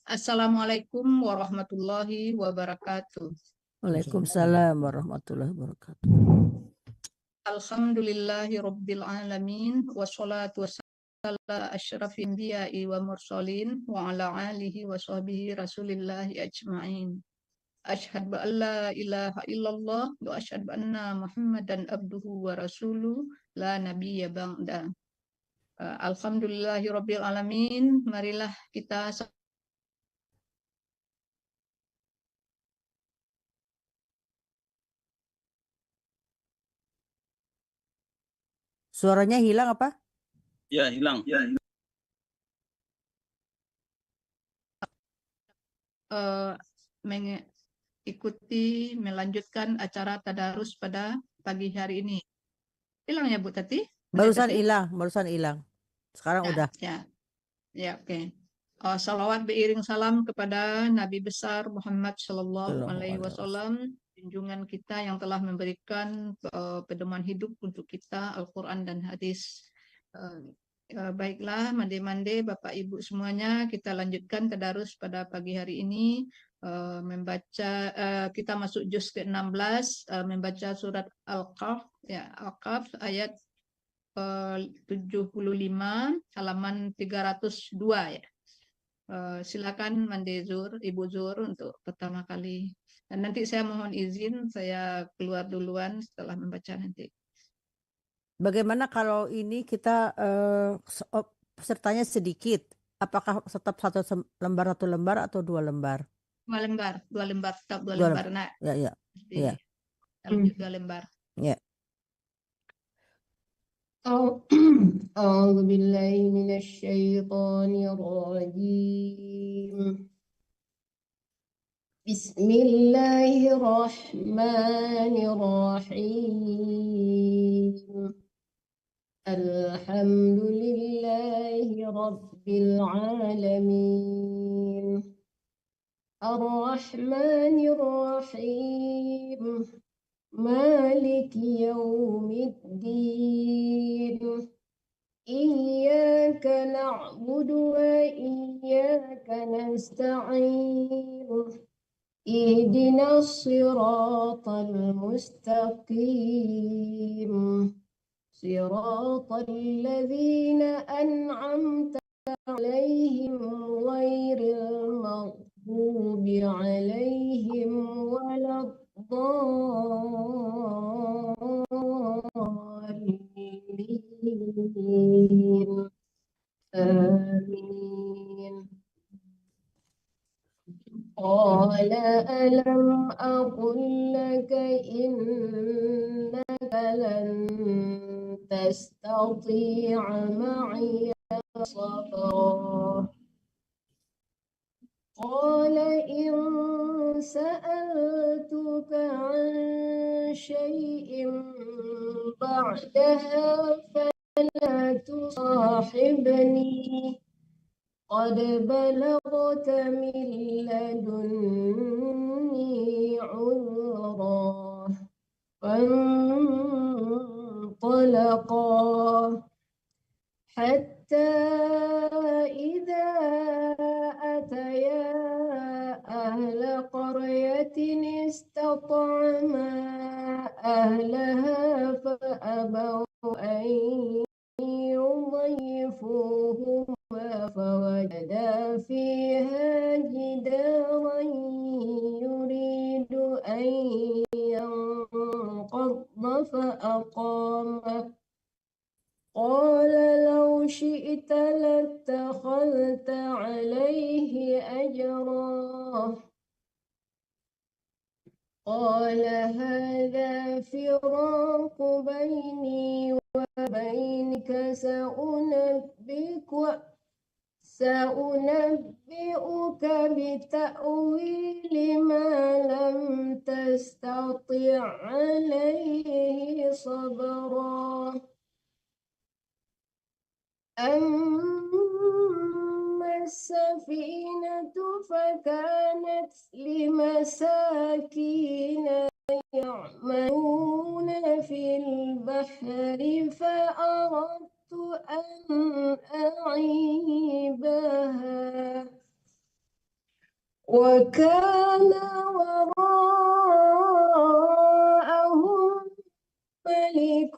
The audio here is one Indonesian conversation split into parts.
Assalamualaikum warahmatullahi wabarakatuh. Waalaikumsalam warahmatullahi wabarakatuh. Alhamdulillahi rabbil alamin wassalatu wassalamu ala asyrafil anbiya'i wa mursalin wa ala alihi wa sahbihi rasulillahi ajma'in. Asyhadu an la ilaha illallah wa asyhadu anna Muhammadan abduhu wa rasuluh la nabiyya ba'da. Alhamdulillahi rabbil alamin. Marilah kita Suaranya hilang apa? Ya, hilang. mengikuti melanjutkan acara tadarus pada pagi hari ini. Hilang ya Bu Tati? Barusan hilang. Sekarang Ya, udah. ya, oke. Salawat beriring salam kepada Nabi besar Muhammad Sallallahu Alaihi Wasallam, junjungan kita yang telah memberikan pedoman hidup untuk kita, Al-Quran dan hadis. Baiklah, mande-mande Bapak Ibu semuanya, kita lanjutkan tadarus pada pagi hari ini. Membaca kita masuk juz ke-16, membaca surat Al-Kahf, ya, Al-Kahf ayat 75 halaman 302 ya. Silakan Mande Zur, Ibu Zur untuk pertama kali. Dan nanti saya mohon izin saya keluar duluan setelah membaca nanti. Bagaimana kalau ini kita pesertanya sedikit? Apakah tetap satu lembar atau 2 lembar? 2 lembar, tetap 2 lembar. Nah, ya. Lanjut 2 lembar. Ya. أعوذ بالله من الشيطان الرجيم بسم الله الرحمن الرحيم الحمد لله رب العالمين الرحمن الرحيم مالك يوم الدين إياك نعبد وإياك نستعين اهدنا الصراط المستقيم صراط الذين أنعمت عليهم غير المغضوب عليهم ولا الضالين آمين قال ألم أقل لك إنك لن تستطيع معي صبرا قال إن سألتك عن شيء بعدها فلا تصاحبني قد بلغت من لدني عذرا فانطلقا حتى إذا أتيا أهل قرية استطعما أهلها فأبوا أن يضيفوهما فوجدا فيها جدارا يريد أن ينقض فأقامه قال لو شئت لاتخذت عليه أجرا قال هذا فراق بيني وبينك سأنبئك بتأويل ما لم تستطع عليه صبرا أما السفينة فكانت لمساكين يعملون في البحر فأردت أن أعيبها وكان وراءهم ملك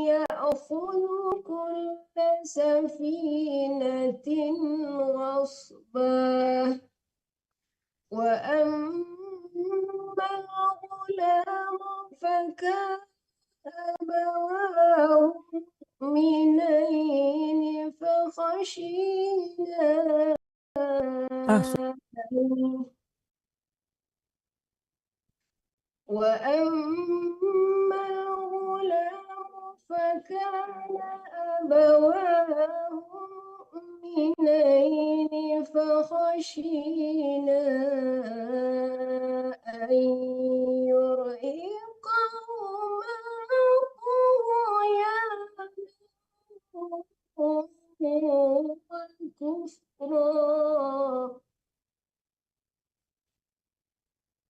يأخذ كل سفينة غصبا وأما الغلام فكان أبواه مؤمنين فخشينا وأما الغلام فكان أبواه مؤمنين فخشينا أن يرهقهما طغيانا وكفرا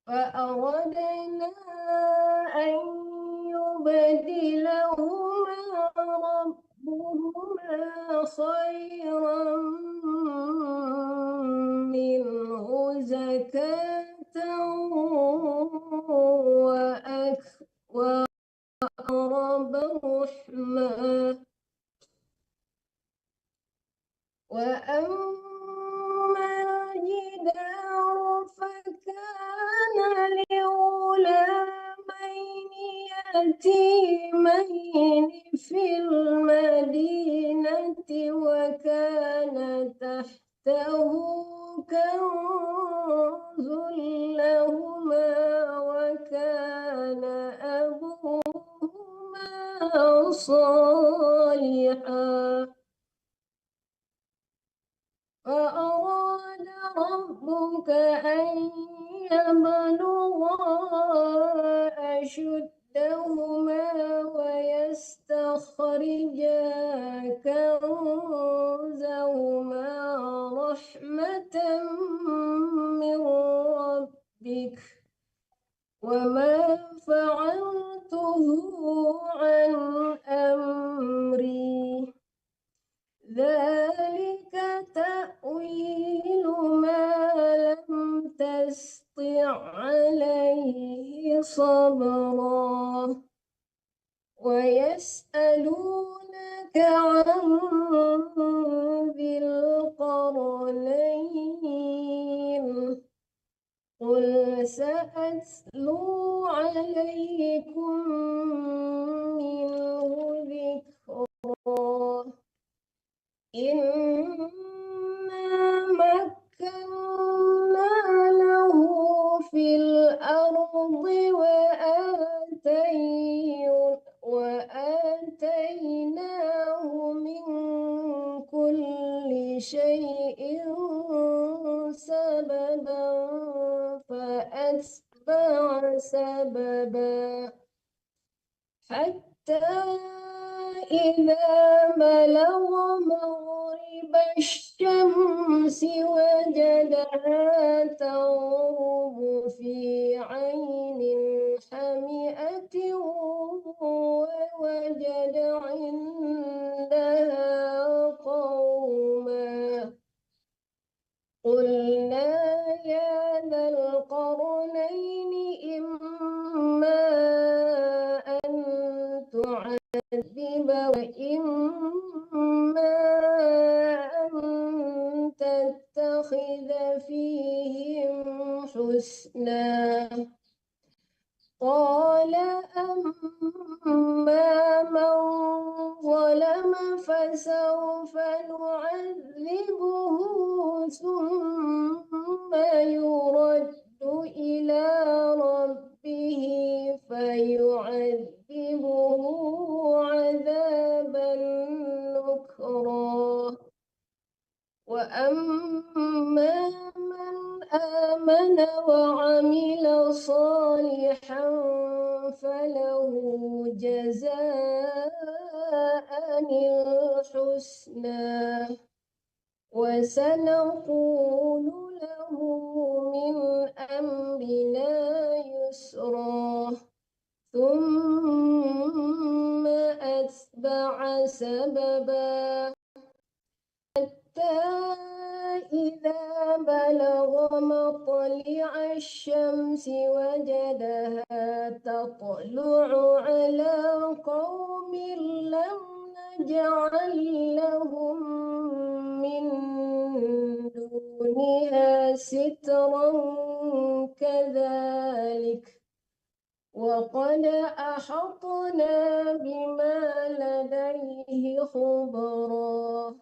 فأردنا أن يبدلهما ربهما خيرا منه زكاة وأقرب رحما وأما الجدار فكان لغلامين يتيمين في المدينة وكان تحته كنز لهما وكان أبوهما صالحا فأراد ربك أن يبلغا أشدهما ويستخرجا كنزهما رحمة من ربك وما فعلته عن أمري ذلك تأويل ما لم تستطع عليه صبرا ويسألونك عن ذي القرنين قل سأتلو عليكم منه ذكرا إنا مكنا له في الأرض وآتيناه من كل شيء سببا فأتبع سببا حتى إذا بلغ مغرب الشمس وجدها تغرب في عين حمئة ووجد عندها قوما قلنا يا ذا القرنين إما أن تعذب وإما أن تتخذ فيهم حسنا قال أما من ظلم فسوف نعذبه ثم يرد إلى ربه فيعذبه عذابا نكرا وأما من آمن وعمل صالحا فله جزاء الحسنى وسنقول له من أمرنا يسرا ثم أتبع سببا حتى إذا بلغ مطلع الشمس وجدها تطلع على قوم لم نجعل لهم من دونها سترا كذلك وقد أحطنا بما لديه خبرا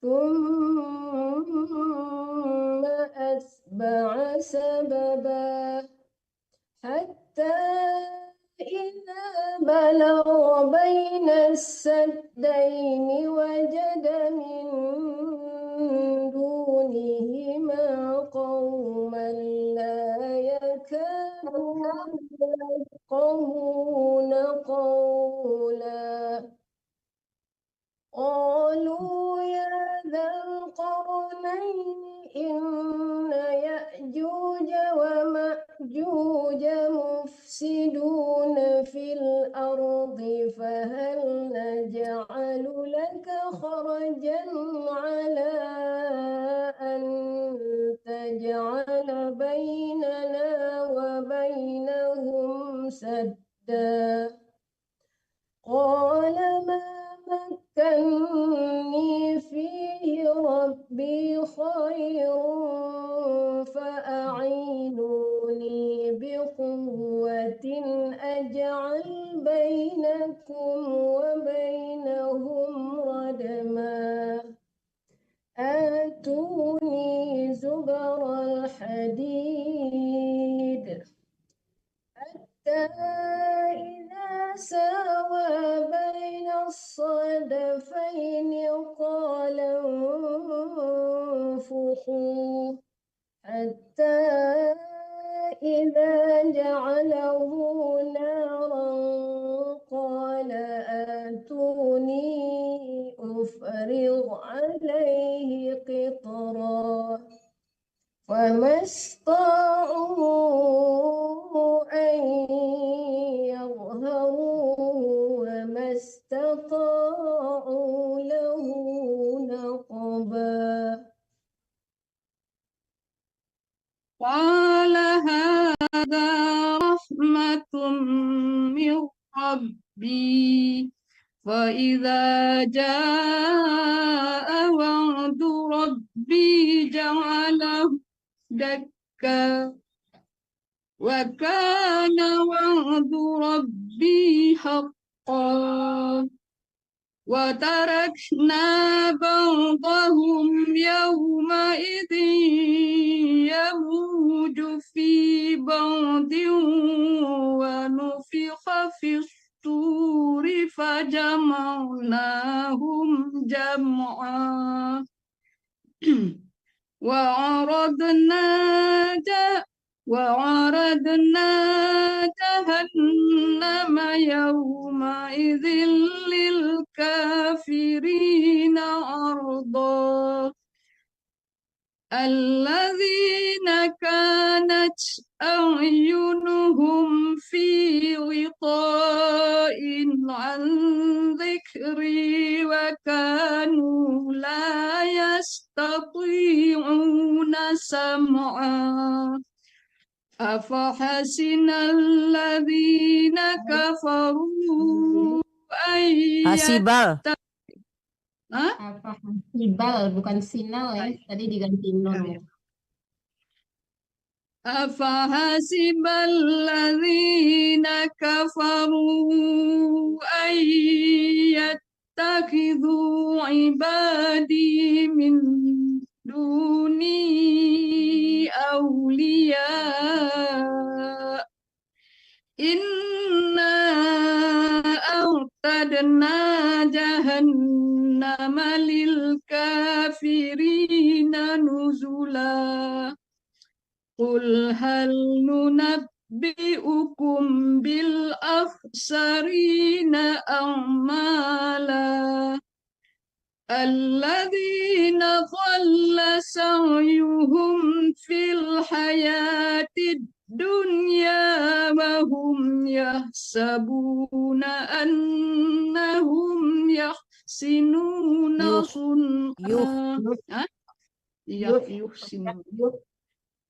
ثم أتبع سببا حتى إذا بلغ بين السدين وجد من دونهما قوما لا يكادون يفقهون قولا قالوا يا ذا القرنين إن يأجوج ومأجوج مفسدون في الأرض فهل نجعل لك خرجا على أن تجعل بيننا وبينهم سدا قال ما مكني فيه ربي خير فأعينوني بقوة أجعل بينكم وبينهم ردما آتوني زبر الحديد حتى إذا ساوى بين الصدفين قال انفخوا حتى إذا جعله نارا قال آتوني أفرغ عليه قطرا فما استطاعوا أن يظهروه وما استطاعوا له نقبا قال هذا رحمة من ربي فإذا جاء وعد ربي جعله دكا وكان وعد ربي حقا وتركنا بعضهم يومئذ يموج في بعض ونفخ في الصور فجمعناهم جمعا وعرضنا جهنم يومئذ للكافرين عرضا الذين كانت أعينهم في غطاء عن ذكري وكانوا لا يستطيعون سمعا أفحسن الذين كفروا أن Hasibal. apa Hibal bukan sinal ya tadi diganti nun ya أفحسب الذين كفروا أن يتخذوا عبادي من دوني أولياء إنا أعتدنا جهنم للكافرين نزلا قل هل ننبئكم بالأخسرين أعمالا الذين ضل سعيهم في الحياة الدنيا وهم يحسبون أنهم يحسنون صنعا yuhsinun. Yuk.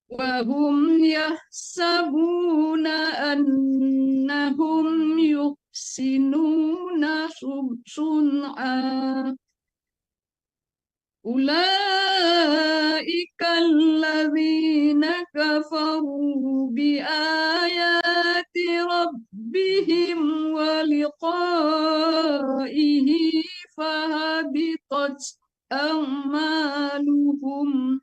Wahum yahsabuna annahum yuhsinuna sun'a. Ulaika alladzina kafaru biayati rabbihim wa liqaihi fahabitat a'maluhum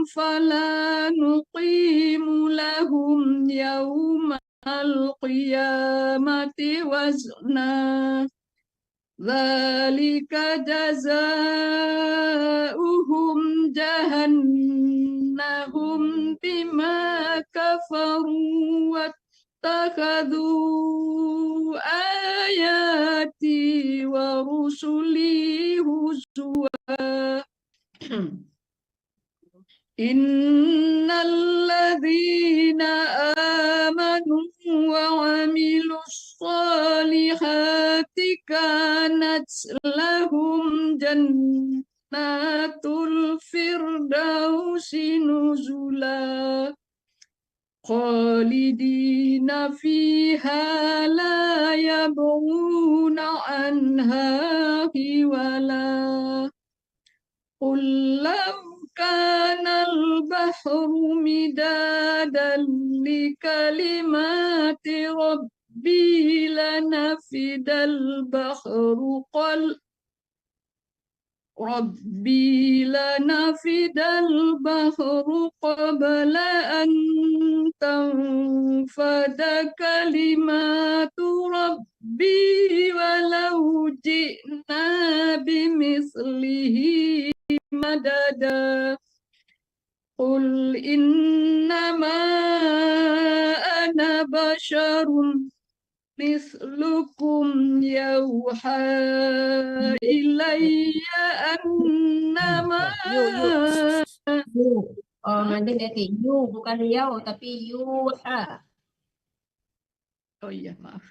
fala nuqimu lahum yawmal qiyamati wazna. Dzalika jazaa'uhum jahannam bima kafaru wattakhadhu ayati wa rusuli huzwa. Innal ladzina amanu wa 'amilus solihati kanat lahum jannatul firdausi nuzula khalidina fiha la yabghuna anha hiwala. Qul law kana al-bahru midadan li kalimati rabbi lanafidal bahru qabla an tanfada kalimatu rabbi walau ji'na bimithlihi madada. Qul innama ana basharun mislukum yauha ilayya annama. Oh, nanti ganti yu, bukan yau tapi yuha. Oh iya, maaf.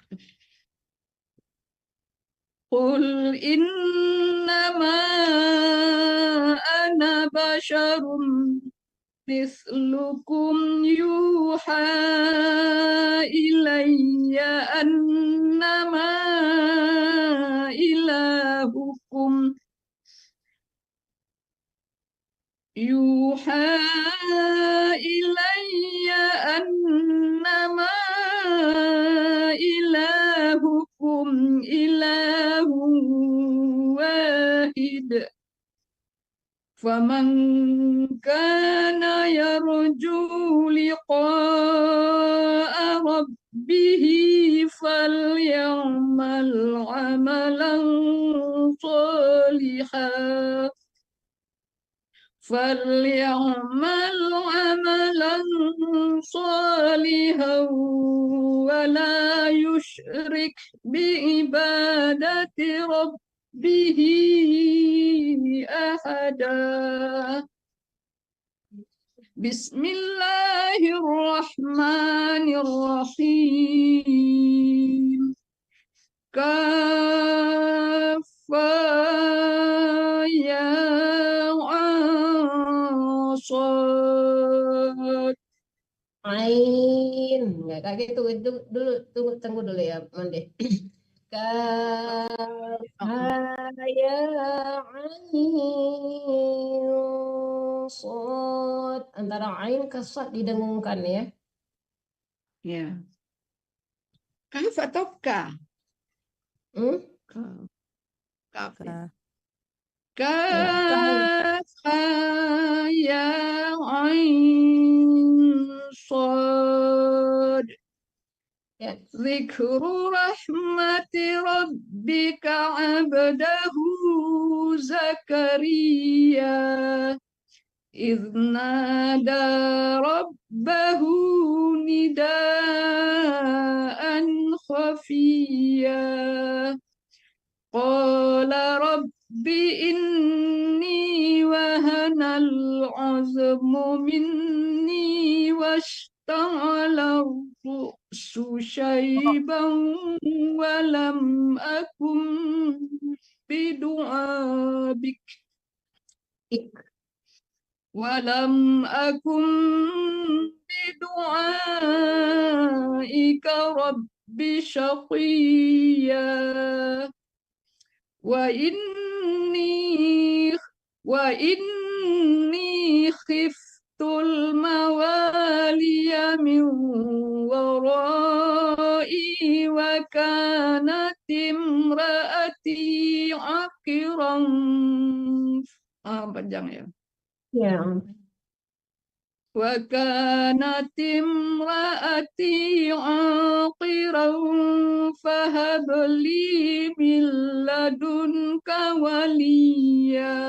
Qul innama ana basharum mislukum yuha ilayya annama ilahukum ilahun wahid. Faman kana yarju liqa'a rabbih falyamal amalan salihan wa la yushrik bi'ibadati rabbih ahada. Bismillahirrahmanirrahim. Kafa ya Sad. Ain. Ya, kayak gitu dulu, tunggu dulu ya, Monde. Kafa ya ain sad. Antara ain ke sad didengungkan ya. Ya. Kaf atau ka? Kaf. Kaf ya ain sad. Ya. Zikru rahmati rabbika abdahu Zakaria idh nada rabbahu nidaan khafiyya qala rabbi inni wahanal azmu minni washta'ala الرأس شيبا ولم أكن بدعائك ولم أكن بدعائك رب شقيا وإني خفت الموالي من ورائي وكانت امرأتي عاقرا panjang ya. Ya. وكانت امرأتي عاقرا فهب لي من لدنك وليا.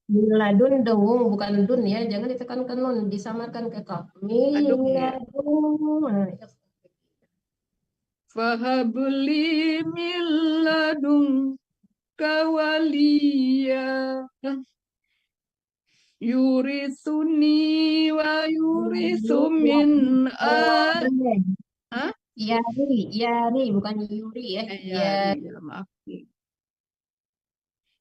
Miladun dengung, bukan dun ya, jangan ditekankan nun, disamarkan ke kaf. Adung ya. Miladun. فهب لي من لدنك وليا يورثني ويورث من آل Hah? Yari, bukan Yuri ya. Ya, maaf.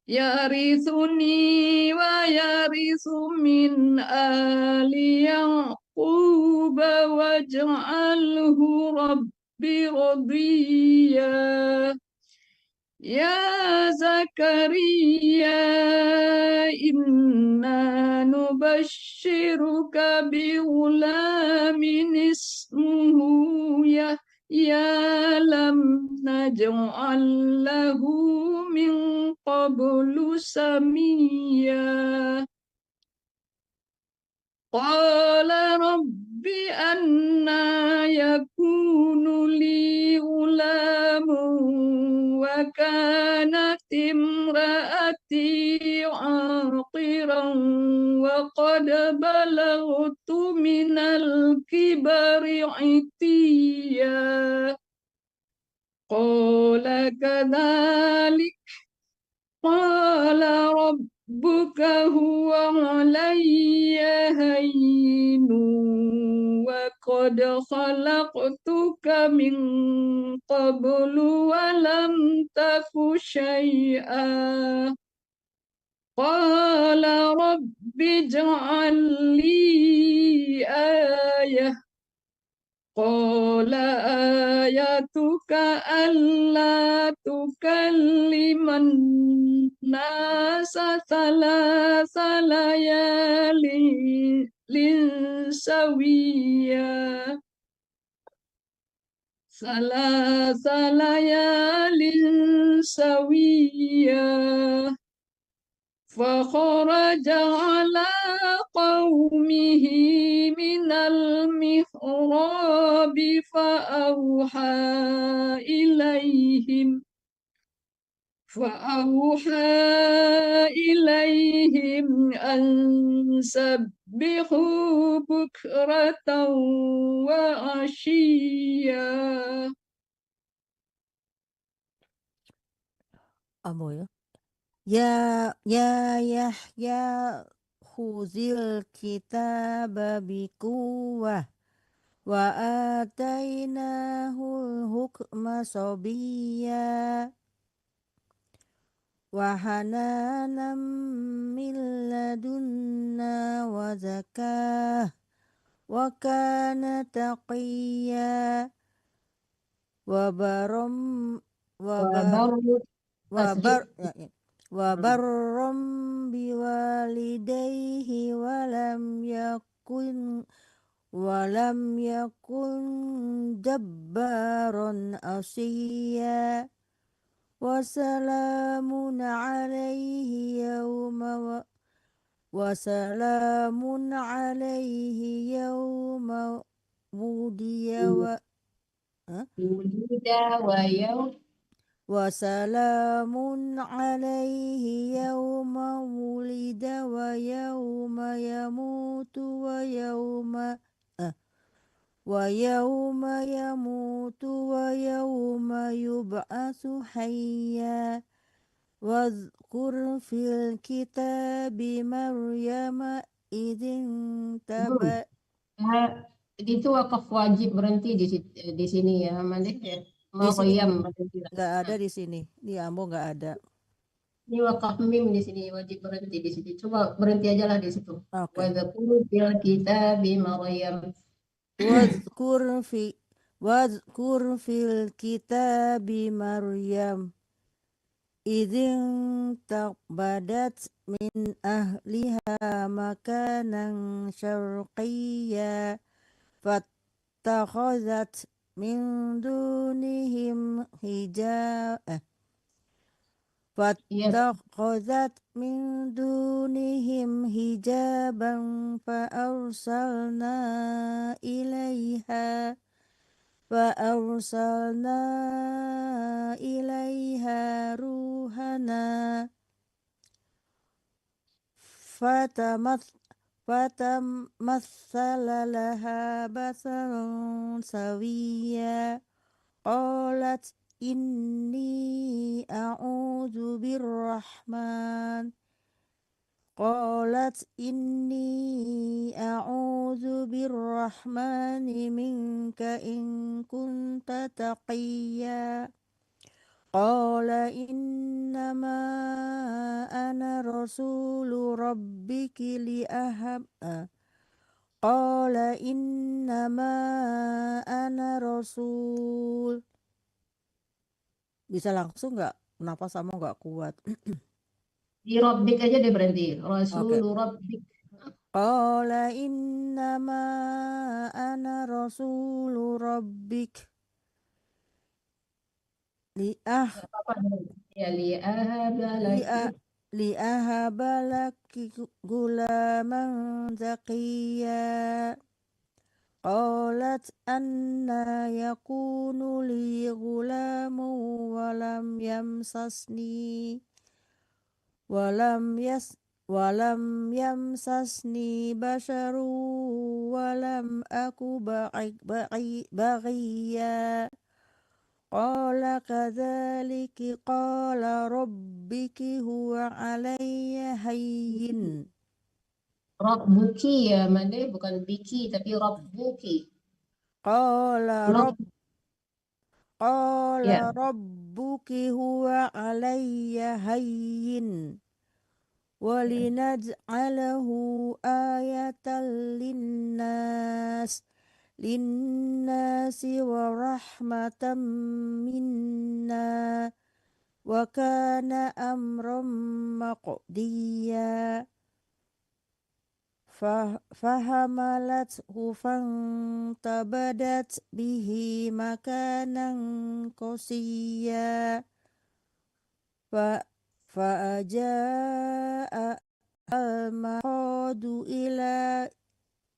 يرثني ويرث من آل يعقوب واجعله ربي رضيا يا زكريا إنا نبشرك بغلام اسمه يحيى لم نجعل له من قبل سميا قال رب أنى يكون لي غلام وكانت امرأتي عاقرا وقد بلغت من الكبر عتيا قال كذلك قال ربك هو علي هين وقد خلقتك من قبل ولم تك شيئا قال رب اجعل لي آية قال آيتك ألا تكلم الناس 3 ليال سويا 3 ليال سويا فخرج على قومه من المحراب فأوحى إليهم أن سبحوا بكرة وعشيا. Ambo ya. Ya Yahya khuzil kitaba biquwwah wa atainahul hukma sabiyya wa hananan min ladunna wa zakah wa kana taqiyya wa baram wa ba- Baru wa tasjid. barram biwalidayhi walam yakun jabbaron asiyya wasalamun alaihi yawma wudiya Yulida wa yaum. wasalamun alaihi yawma wulida wa yawma yamutu wa yawma yub'atsu hayya wadhkur fil kitabi Maryama idzin Itu wakaf wajib berhenti di sini ya, Mandek ya. Di sini Maryam berarti. nggak ada di sini. Di Ambo nggak ada. Ini wakaf mim di sini wajib berhenti di sini. Coba berhenti aja lah di situ. Oke. Wadzakur fil kitabi Maryam. Wadhkur fi wadhkur fil kitabi Maryam idzin taqbadat min ahliha makanan syarqiyya fattakhazat min dunihim فاتخذت من دونهم حجابا فأرسلنا إليها روحنا فتمثل لها بصرا سويا قالت إني أعوذ بالرحمن منك إن كنت تقيا قال إنما أنا رسول ربك قال إنما أنا رسول. Bisa langsung nggak? Kenapa sama nggak kuat? Di Rabbik aja deh berhenti. Oke. Rasulu Rabbik. Qala innama ana rasulu rabbik Ya li'ahabalaki. li'ahabalaki gulaman zakiya. Qalat anna yakunu li gulamu walam yamsasni basharu walam aku baghiya. Qala kadzalika qala rabbiki huwa alayya hayyin. Rabbuki ya Made, bukan biki tapi Rabbuki. Qala Ya. rabbuki huwa alayya hayyin. Walinaj'alahu ayatan linnasi wa rahmatan minna wa kana amran maqdiya. Fahamalathu fantabadat bihi makanan qasiyya. فأجاء المخاض إلى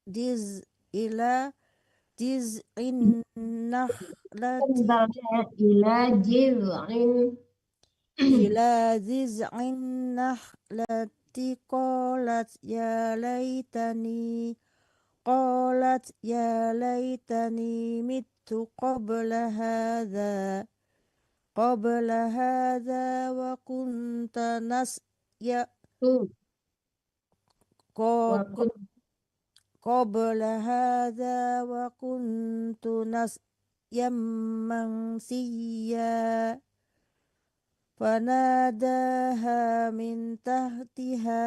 جذع النخلة إلى جذع النخلة قالت يا ليتني مت قبل هذا وكنت نسيا منسيا فناداها من تحتها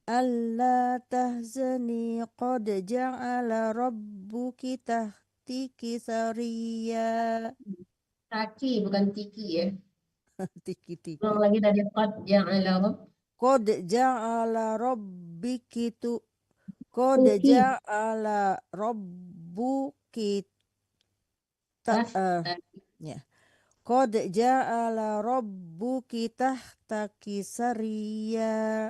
ألا تحزني قد جعل ربك تحتك سريا. Taki bukan tiki ya. Tiki. Ulang lagi dari qad ja'ala rabb. Qad ja'ala rabbuki Qad ja'ala rabbuki tahtaki sariya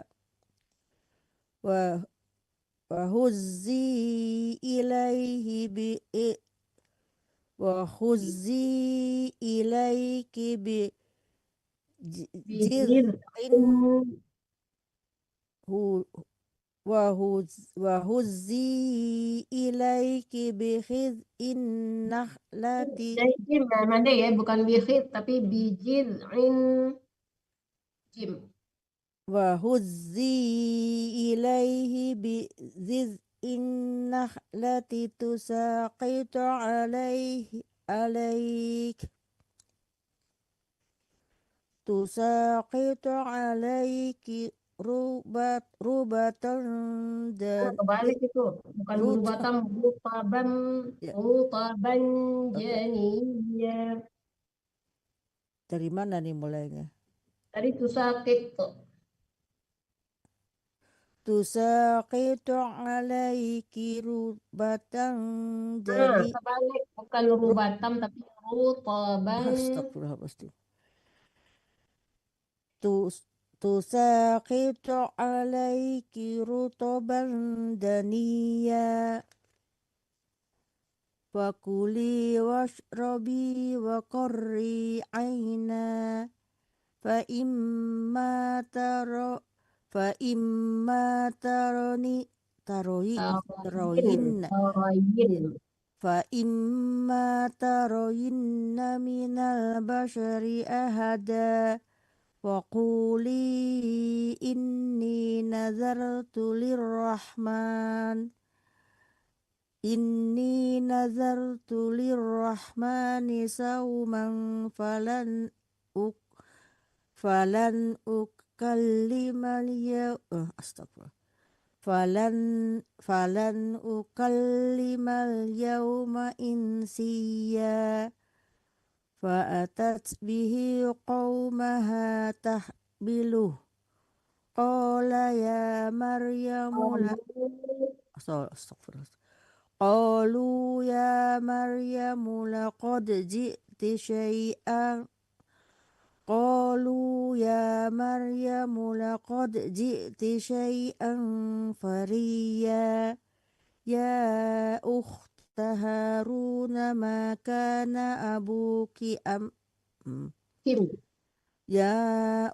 wa huzzi ilayki bi khiz'in nakhlati. Jim Made ya, bukan bihid tapi bijiz'in jim. Wa huzzi ilaihi النخلة تساقط عليك rubatan dan Kebalik itu, bukan bulu rut batam, rutaban, ya, rutaban oke. janiyya. Dari mana nih mulainya? Tadi tusakit tuh. Tusaqitu alaiki rubatan Nah, jadi kebalik, bukan ru- rubatam tapi rutaban. Astagfirullahaladzim. Tusaqitu alaiki rutoban daniya fakuli washrabi wa qarri aina fa imma taroyinna Taroyin. fa imma taroyinna minal bashari ahada waquli inni nazartu lirrahmani sauman falan ukallimal astagfirullah falan ukallimal yauma insiya fa'atat bihi qaumaha tahbiluh qala ya maryamu la astagfirullah qalu ya maryamu laqad ji'ti syai'an qalu ya maryamu laqad ji'ti syai'an fariya ya ukhta haruna ma kana abuki Kim. ya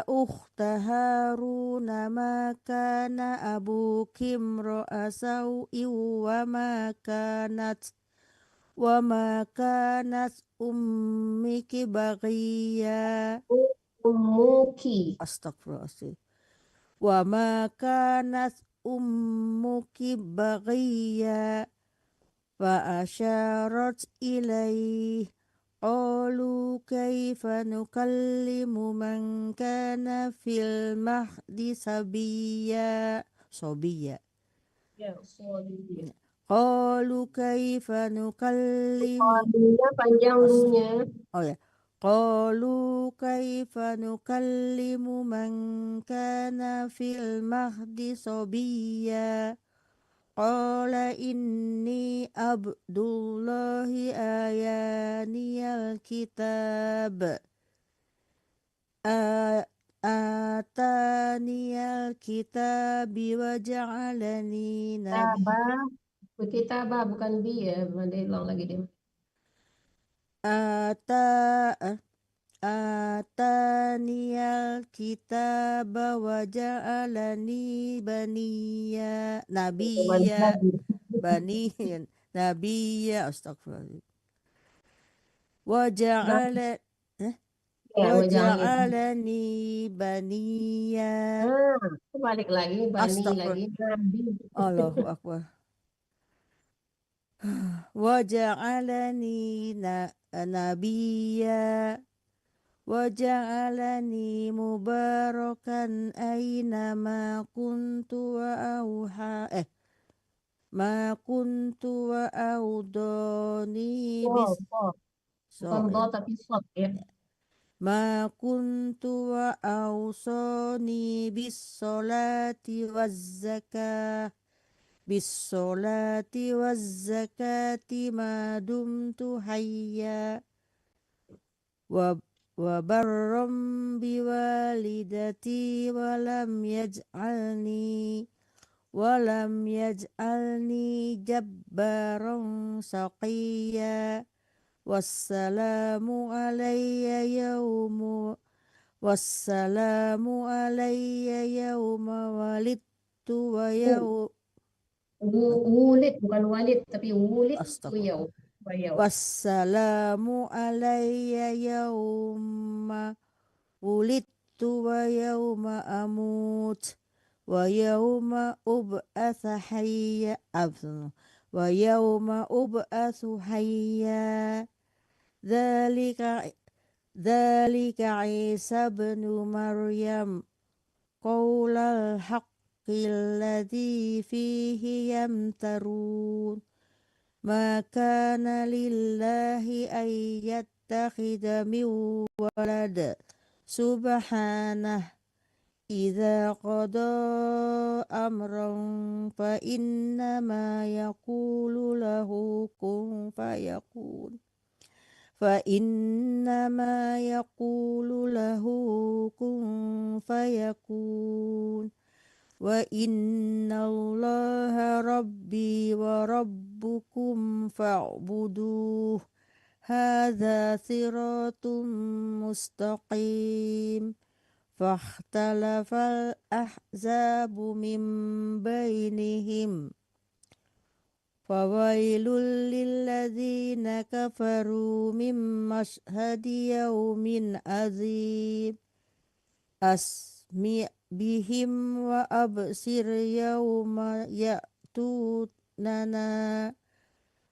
ukhta haruna ma kana abuki imra'a sau'in wa ma kanat ummiki baghiya Umuki. astagfirullahaladzim wa ma kanat ummuki baghiya fa asyarat ilaih qalu kaifa nukallimu man kana fil mahdi sobiya Ya, soalnya. qalu kaifa nukallimu Soalnya panjang lunya. oh ya qalu kaifa nukallimu man kana fil mahdi sobiya qala inni abdullahi ayaniyal kitab ataniyal kitabi wa ja'alani nabi Tabah. Kitabah, bukan dia. Mana ulang lagi dia. ata ataniyal kitaba wa ja'alani Balik lagi. baniyan nabiyya astagfirullah wa Nah, ja'ala ya, wa wajahnya. ja'alani baniya Nah, balik lagi, bani lagi, astagfirullah nabi. Allahu akbar wa ja'alani nabiyya wa ja'alani mubarakan aina ma kuntu wa audani Oh, oh. Bukan do ya tapi sot ya. ma kuntu wa ausani bis zakati ma dumtu hayya wa barram biwalidati walam yaj'alni jabbaran saqiyya wassalamu alayya yawma walidtu wa Wulid bukan walid tapi wulid tuh astagfirullah yau. Bayau. wassalamu alayya yawma wulidtu wa yawma amut ويوم أبعث حيا ويوم أبعث حيا ذلك عيسى بن مريم قول الحق الذي فيه يمترون ما كان لله أن يتخذ من ولد سبحانه إذا قضى أمرا فإنما يقول له كن فيكون وإن الله ربي وربكم فاعبدوه هذا صراط مستقيم فاختلف الأحزاب من بينهم فويل للذين كفروا من مشهد يوم عظيم أسمع بهم وأبصر يوم يأتوننا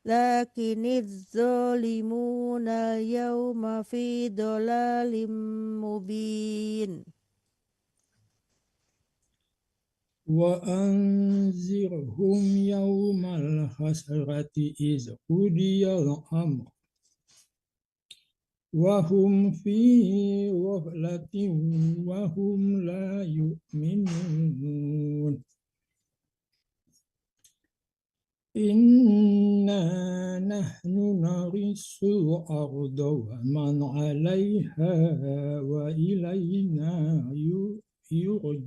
لكن الظالمون اليوم في ضلال مبين وأنذرهم يوم الحسرة إذ قضي الأمر وهم في غفلة وهم لا يؤمنون إنا نحن نرث الأرض ومن عليها وإلينا يرجعون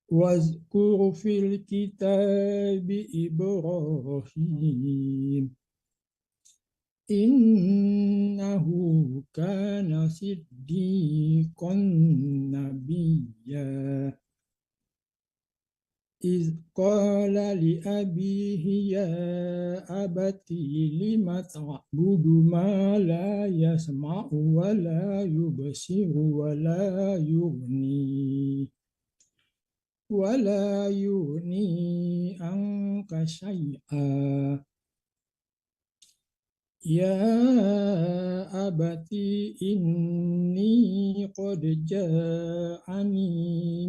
واذكر في الكتاب إبراهيم إنه كان صديقا نبيا إذ قال لأبيه يا أبت لم تعبد ما لا يسمع ولا يبصر ولا يغني عنك شيئا يا أبت إني قد جاءني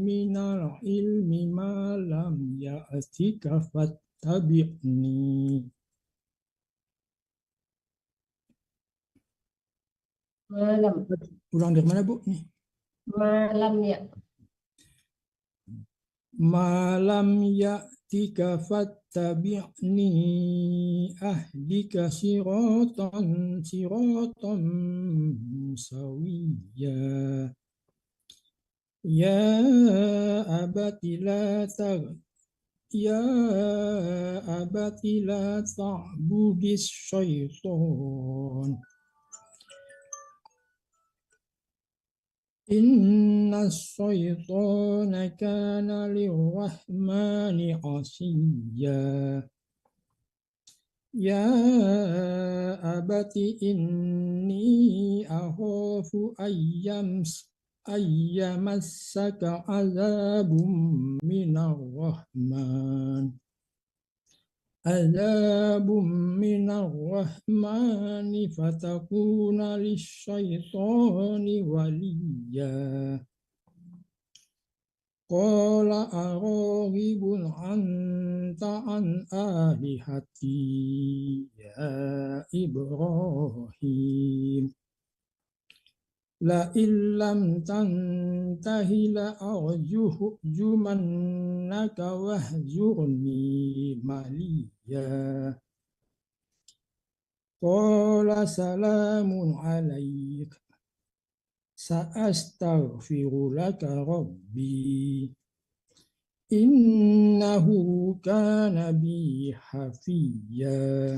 من العلم ما لم يأتك فاتبعني Malam. Ulang dari mana, Bu? Nih. Malam ya. Malam ya'tika fattabi'ni ahdika siratan sawiyya ya abati la ta'budis syaitan Inna syaitana kana lirrahmani asiyya Ya abati inni akhafu ayyamassaka azabum minar rahman minar rahmani fatakuna lisyaitani waliya Qala araghibun anta an alihati ya Ibrahim La illam tantahi la arjumannaka wahjurni maliya Qala salamun alaik Sa'astaghfiru laka rabbi Innahu kana bi hafiyya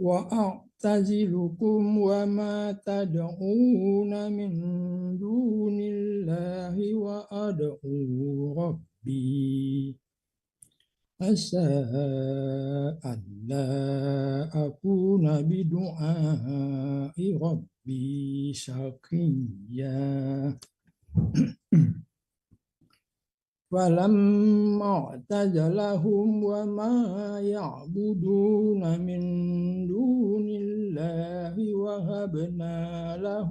Wa a'tazilukum wa ma tad'una min dunillahi wa ad'u rabbi Asa an la akuna bidu'ai rabbi ربي شقيا فلما اعتزلهم وما يعبدون من دون الله وهبنا له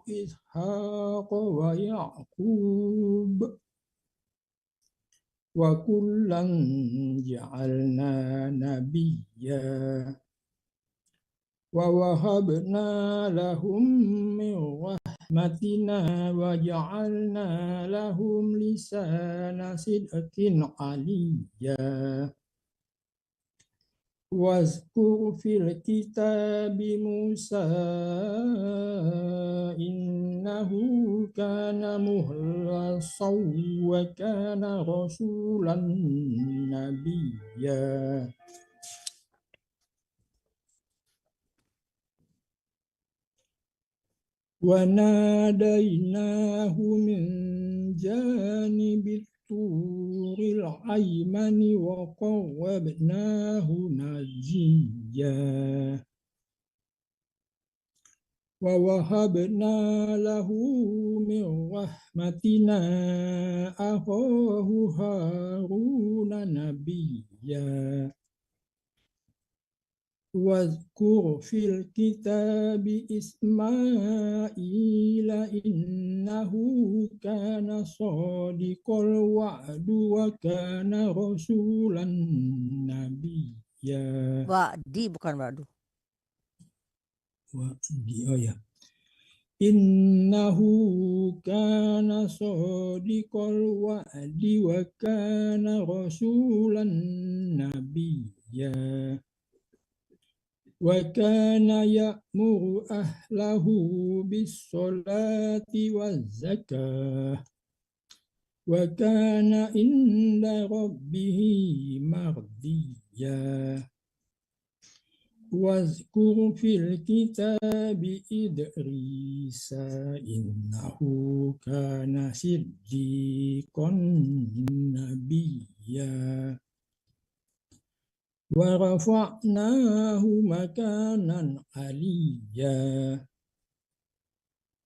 إسحاق ويعقوب وكلا جعلنا نبيا ووهبنا لهم من رحمتنا وجعلنا لهم لسان صدق عليا واذكر في الكتاب موسى إنه كان مخلصا وكان رسولا نبيا وناديناه من جانب الطور الأيمن وقربناه نجيا ووهبنا له من رحمتنا أخاه هارون نبيا واذكر في الكتاب إسماعيل إنه كان صادق الوعد وكان رسولا نبيا. Wa'di bukan wa'du. Oh ya. Innahu kana sadiqal wa'di wa kana rasulan nabiyya wa kana ya'muru ahlahu bis-sholati waz-zakah wa kana inda rabbihi mardiyya. واذكر في الكتاب إدريس إنه كان صديقا نبيا ورفعناه مكانا عليا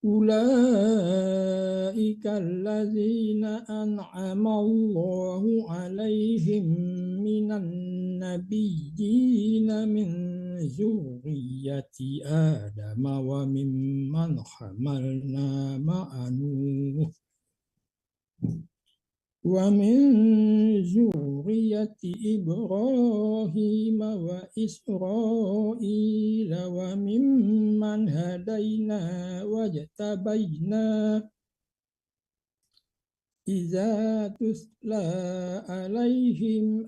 أولئك الذين أنعم الله عليهم من النبيين من ذرية آدم وممن حملنا مع نوح ومن ذرية إبراهيم وإسرائيل وممن هدينا واجتبينا إذا تتلى عليهم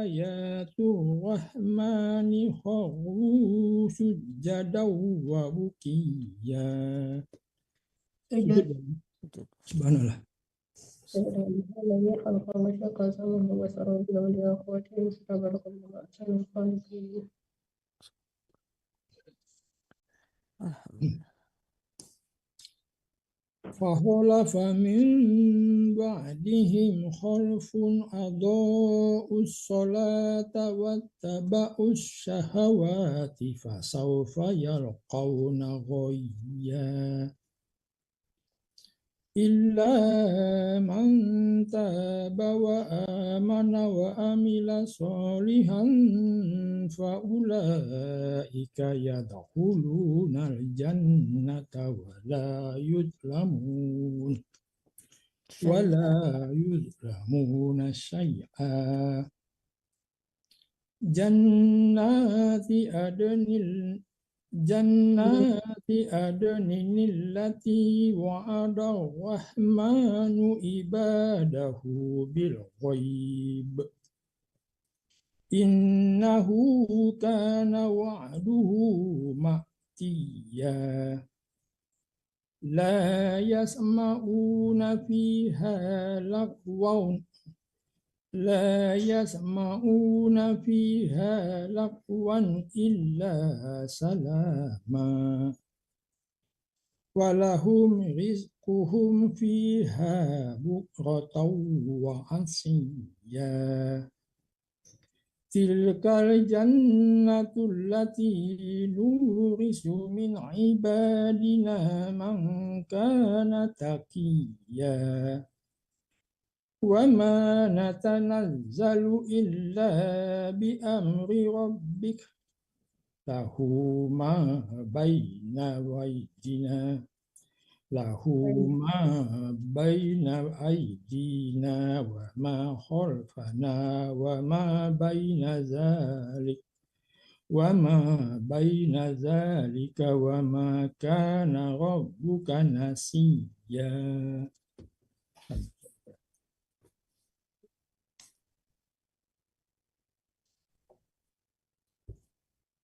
آيات الرحمن خروا سجدا وبكيا. Subhanallah. فخلف من بعدهم خلف أضاءوا الصلاة واتبعوا الشهوات فسوف يلقون غيا إلا من تاب وآمن وعمل صالحا فأولئك يدخلون الجنة ولا يظلمون شيئا. جنات عدن التي وعد الرحمن عباده بالغيب إنه كان وعده مأتيا. لا يسمعون فيها لغوا إلا سلاما ولهم رزقهم فيها بكرة وعشيا. Tilkal jannatul lati nurisu min ibadina man kana taqiyya wa ma natanazzalu illa bi amri rabbik lahu ma baina waydina wa ma khalfana wa ma baina zalika wa ma kana rabbuka nasiyya.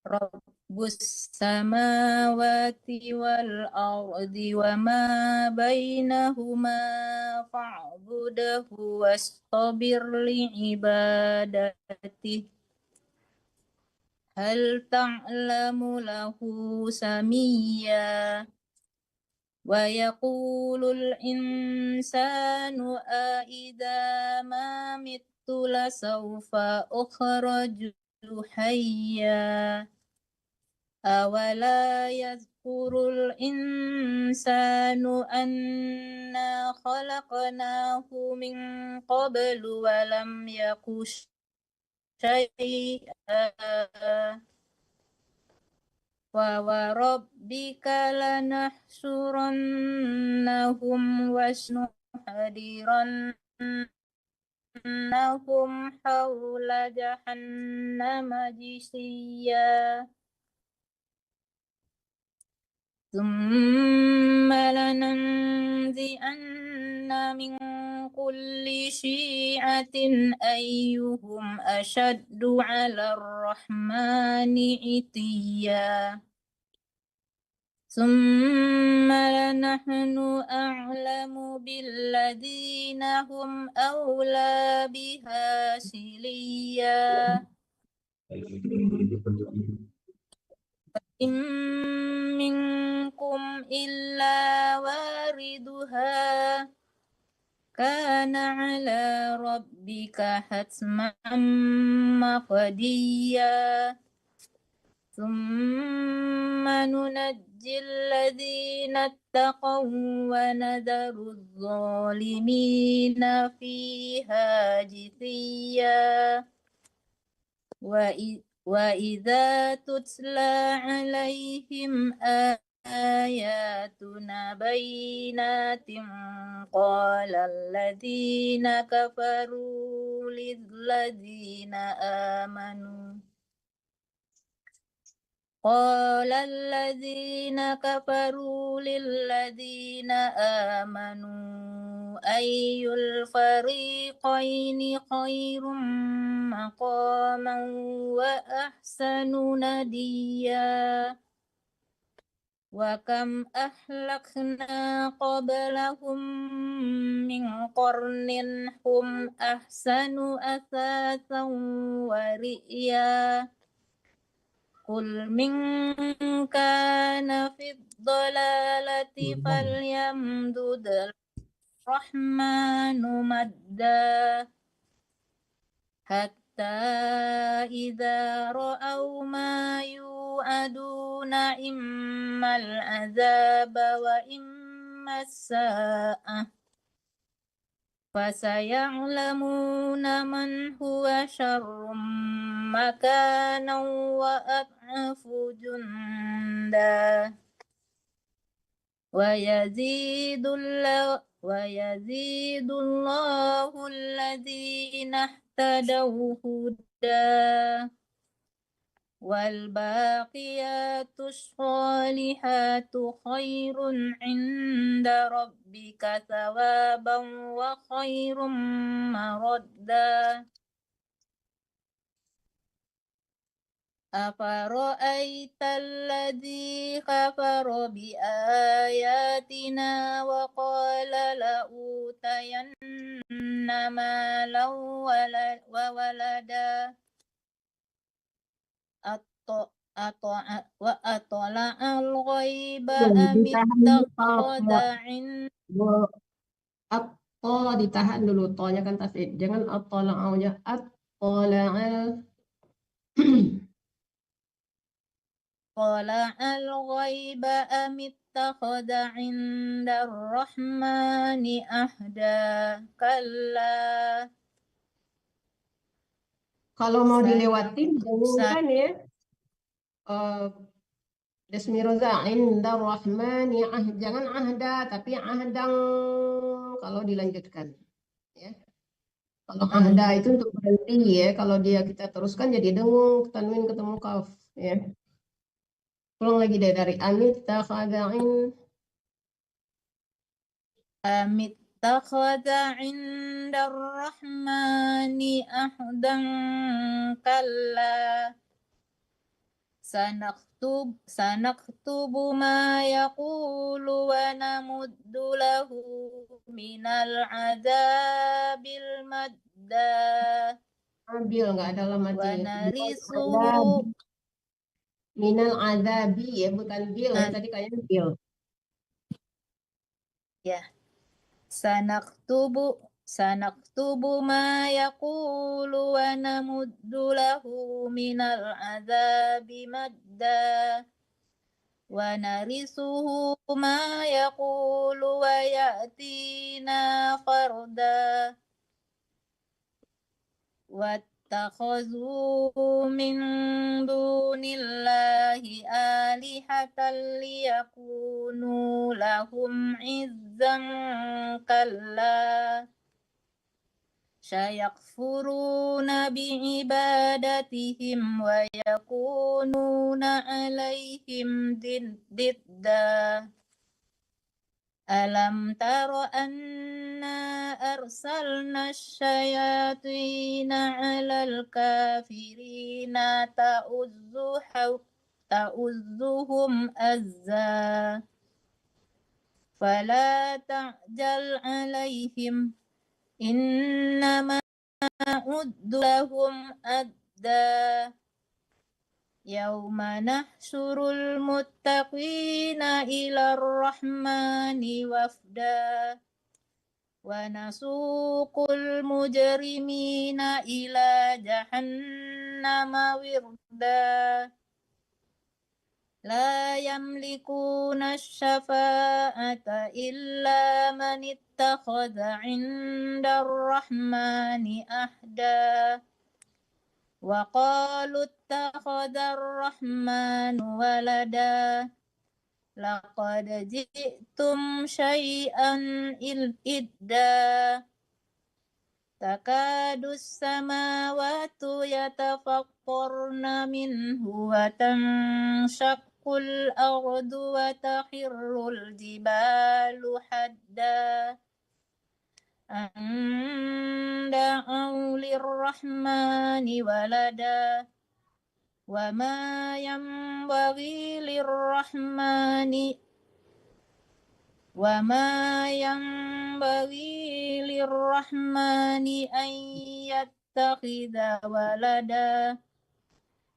Rabbus samawati wal ardi wa ma bainahuma fa'budahu wastabir li ibadatihi hal ta'lamu lahu samiyya wa yaqulul insanu a idza ma mittu la sawfa ukhraju hayya awala yazkurul insanu anna khalaqnahu min qablu wa lam yaku syai'a wa rabbika lanahsurannahum wasnuhadirannahum hawla jahannama jisiyya thumma lananzi'anna min kulli syi'atin ayyuhum ashaddu 'ala ar-rahmani 'itiyya thumma lanahnu a'lamu billadhina hum awla biha siliyya in minkum illa wariduha kana 'ala rabbika hatman maqdiyya thumma nunajjil ladzina ittaqaw wa nadharu adh-dhalimina fiha jithiyya wa idza tutla 'alaihim ayatuna bayyinatin qala alladzina kafaru lilladzina amanu ayyul fariqaini khairum maqaman wa ahsanu nadiyya wa kam ahlakna qablahum min qarnin hum ahsanu asasan wa ri'ya qul min kana fid dhalalati falyamdud rahmanu madda hatta idza ra'aw ma yu'aduna immal azaba wa immas sa'ah fasaya'lamuna man huwa syarrum makanan wa ad'afu junda wa yazidullahu alladhina ihtadaw huda wal baqiyatus sholihatu khairun 'inda rabbika thawaban wa khairum maradda afara'aital ladzi kafara bi ayatina wa qala la utayanna malan wa walada atola'al ghaiba amittakhadha ditahan dulu tonya kan tasdid, jangan at-tala'aunya at-tala'al طلع الغيب أم اتخذ عند الرحمن أهدا كلا Kalau mau dilewatin, dengungkan ya. Desmiroza inda rahmani jangan ahda tapi ahdang kalau dilanjutkan ya. Kalau ahda itu untuk berhenti ya. Kalau dia kita teruskan jadi dengung, tanwin ketemu kaf ya. Ulang lagi deh dari amit takhadain. أم اتخذ عند الرحمن أهدا كلا سنكتب ما يقول ونمد له من العذاب المدا Ambil nggak ada lamati. ونرثه Minal adabi ya bukan bil ya tadi kayaknya bil. ya سنكتب ما يقول ونمد له من العذاب مدا ونرثه ما يقول ويأتينا فردا واتخذوا من دون الله آلهة ليكونوا لهم عزا كلا سيكفرون بعبادتهم ويكونون عليهم ضدا ألم تر أنا أرسلنا الشياطين على الكافرين تؤزهم أزا فلا تعجل عليهم إنما نعد لهم أدا يوم نحشر المتقين إلى الرحمن وفدا ونسوق المجرمين إلى جهنم وردا لا يملكون الشفاعة إلا من اتخذ عند الرحمن أهدا وقالوا اتخذ الرحمن ولدا لقد جئتم شيئا إدا تكاد السماوات يتفطرن منه وتنشق الأرض وتخر الجبال حدا أن دعوا للرحمن ولدا وما ينبغي للرحمن أن يتخذ ولدا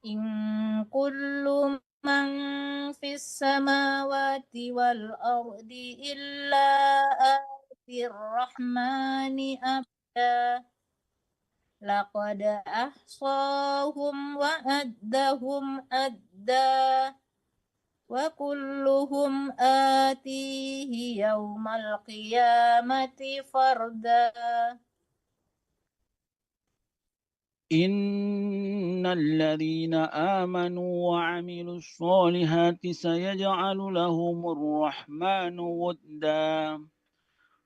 إن كل من في السماوات والأرض إلا آتي الرحمن أبدا لقد أحصاهم وعدهم أدا وكلهم آتيه يوم القيامة فردا إن الذين آمنوا وعملوا الصالحات سيجعل لهم الرحمن ودا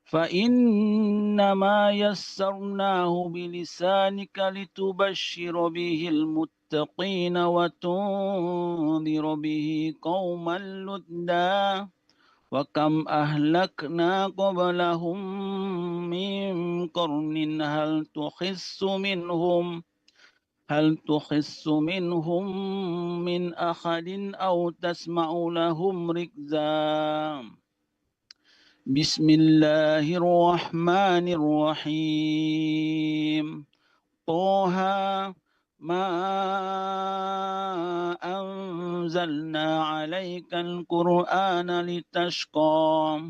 فإنما يسرناه بلسانك لتبشر به المتقين وتنذر به قوما لدا وكم أهلكنا قبلهم من قرن هل تحس منهم من أحد أو تسمع لهم ركزا بسم الله الرحمن الرحيم طه ما أنزلنا عليك القرآن لتشقى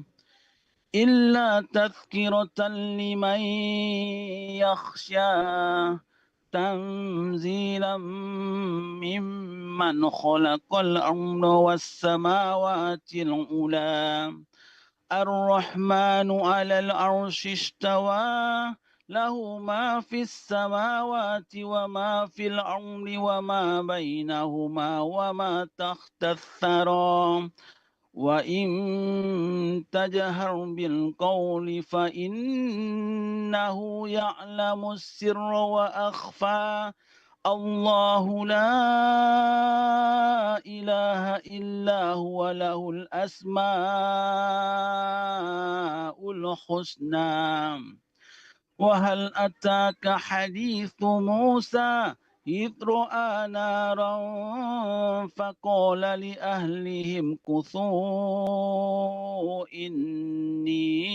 إلا تذكرة لمن يخشى تنزيلا ممن خلق الأرض والسماوات العلى الرحمن على العرش استوى له ما في السماوات وما في الأرض وما بينهما وما تحت الثرى وإن تجهر بالقول فإنه يعلم السر وأخفى الله لا إله إلا هو له الأسماء الحسنى وهل أتاك حديث موسى إذ رأى نارا فقال لأهلهم كثوا إني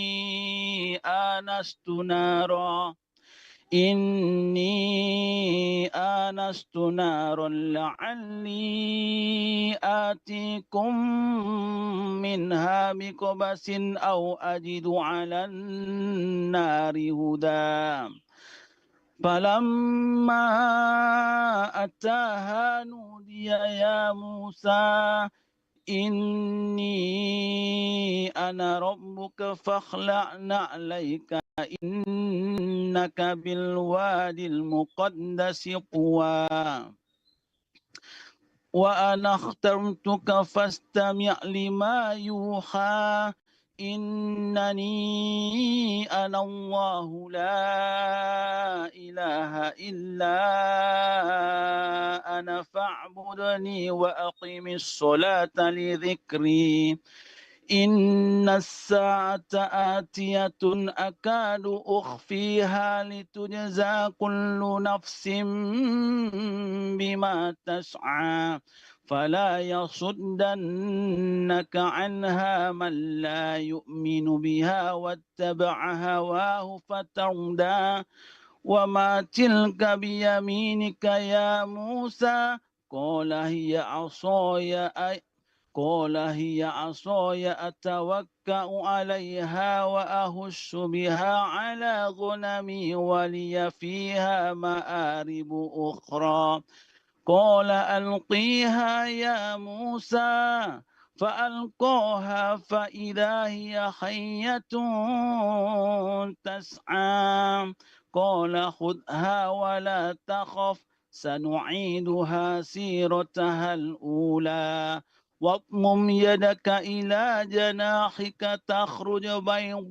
آنست نارا لعلي آتيكم منها بقبس أو أجد على النار هدى فلما أتاها نودي يا موسى إني أنا ربك فاخلع نعليك إنك بالوادي المقدس طوى وأنا اخترتك فاستمع لما يوحى إنني أنا الله لا إله إلا أنا فاعبدني وأقم الصلاة لذكري إن الساعة آتية أكاد أخفيها لتجزى كل نفس بما تسعى فلا يصدنك عنها من لا يؤمن بها واتبع هواه فتردى وما تلك بيمينك يا موسى قال هي عصاي أتوكأ عليها وأهش بها على غنمي ولي فيها مآرب أخرى قال ألقيها يا موسى فألقاها فإذا هي حية تسعى قال خذها ولا تخف سنعيدها سيرتها الأولى واضمم يدك إلى جناحك تخرج بيضاء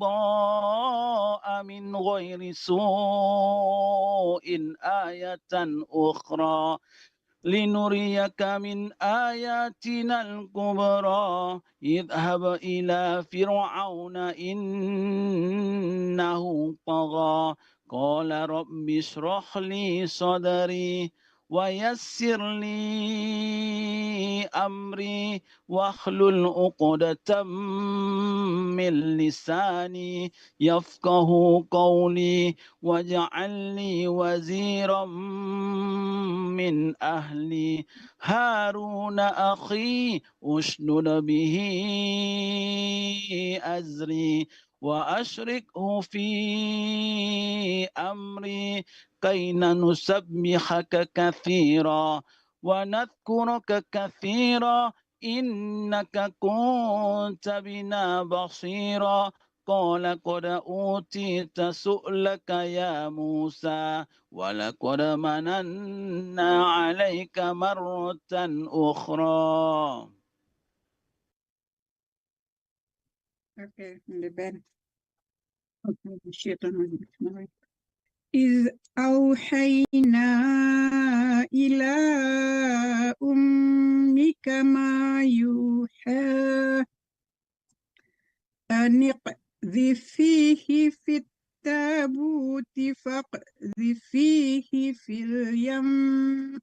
من غير سوء آية أخرى لنريك من آياتنا الكبرى اذهب إلى فرعون إنه طغى قال رب اشرح لي صدري ويسر لي أمري واحلل عقدة من لساني يفقه قولي واجعل لي وزيرا من أهلي هارون أخي أشدد به أزري وأشركه في أمري كي نسبحك كثيرا ونذكرك كثيرا إنك كنت بنا بصيرا قال قد أوتيت سؤلك يا موسى ولقد مننا عليك مرة أخرى. Okay, the bed. Okay, إذ أوحينا إلى أمك ما يوحى أن اقذفيه في التابوت فاقذفيه في اليم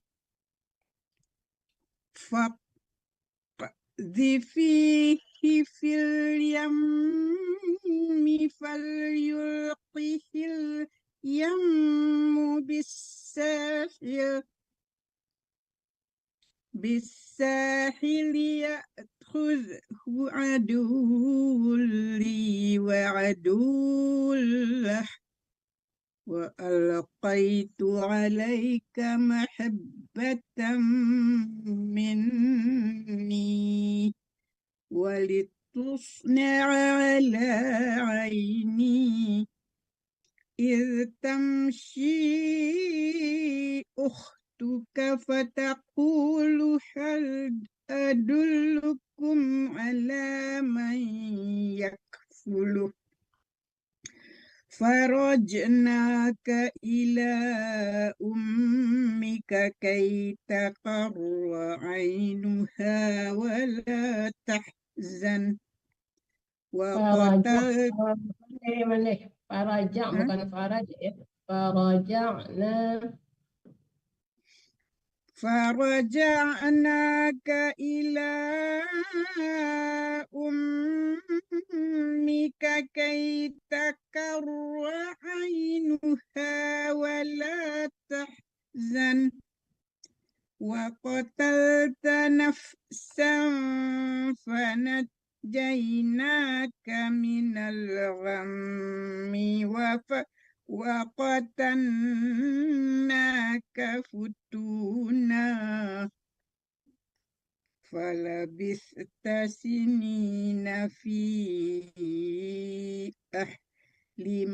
فليلقه اليم بالساحل يأخذه عدو لي وعدو له وألقيت عليك محبة مني ولتصنع على عيني إذ تمشي أختك فتقول هل أدلكم على من يكفله فرجعناك إلى أمك كي تقر عينها ولا تحزن وقتلت Faraja bukan faraj ya. Faraja'na فرجعناك إلى أمك كي تقر عينها ولا تحزن وقتلت نفسا فنجيناك من الغم وقتلناك فتونا فلبثت سنين في أهل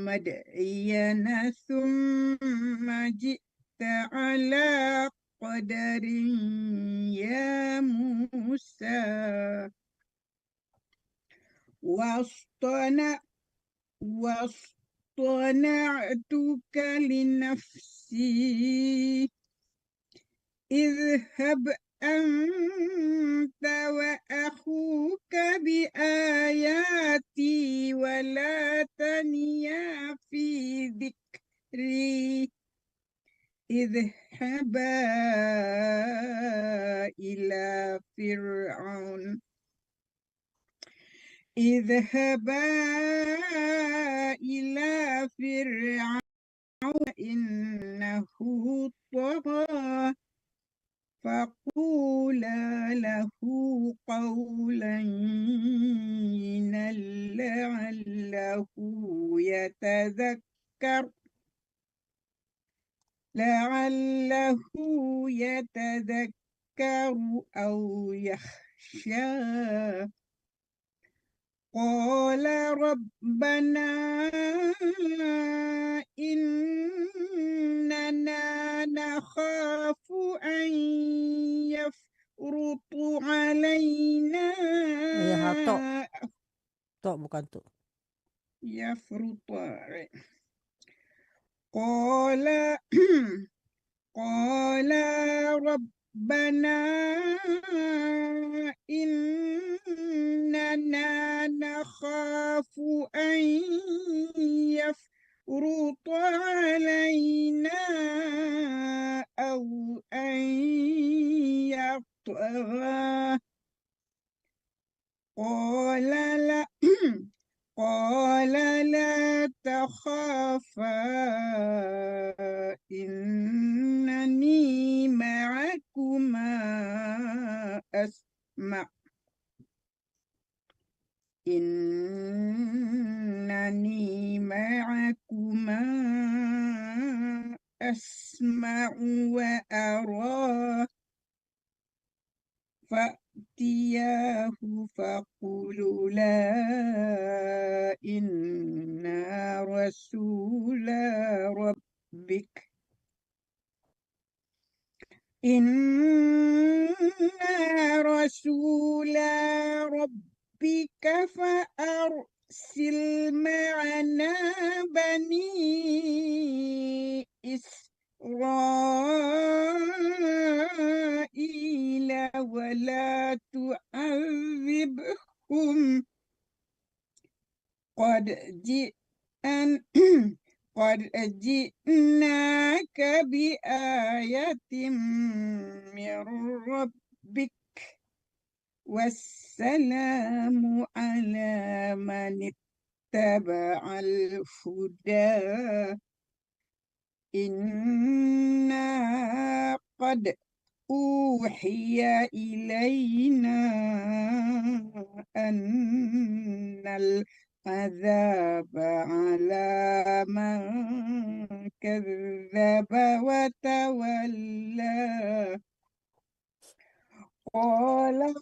مدين ثم جئت على قدر يا موسى واصطنعتك لنفسي اذهب أنت وأخوك بآياتي ولا تنيا في ذكري اذهبا إلى فرعون إنه طغى فقولا له قولا لينا لعله يتذكر أو يخشى قال ربنا إننا نخاف أن يفرط علينا Ya, tok. Tok bukan tuh. يفرط قال قال ربنا إننا نخاف أن يفرط علينا أو أن يطغى قال لا تخافا إنني معكما أسمع وأرى فأتياه فقولوا لا إنا رسول ربك فأرسل معنا بني إسرائيل ولا تعذبهم قد جئناك بآية من ربك والسلام على من اتبع الهدى إنا قد أوحي إلينا أن العذاب على من كذب وتولى قال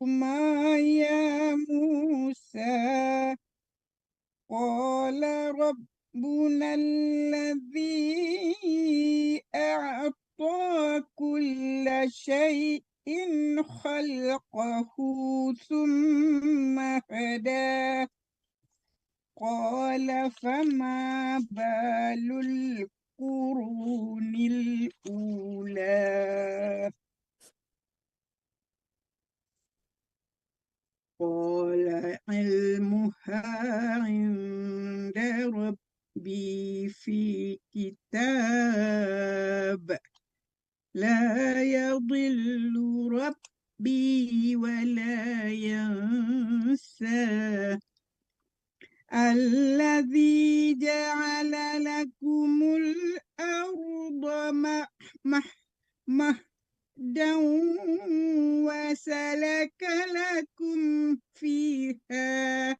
ما يا موسى قال ربنا الذي أعطى كل شيء خلقه ثم هدى قال فما بال القرون الأولى قال علمها عند ربي في كتاب لا يضل ربي ولا ينسى الذي جعل لكم الأرض مهدا وسلك لهم فيها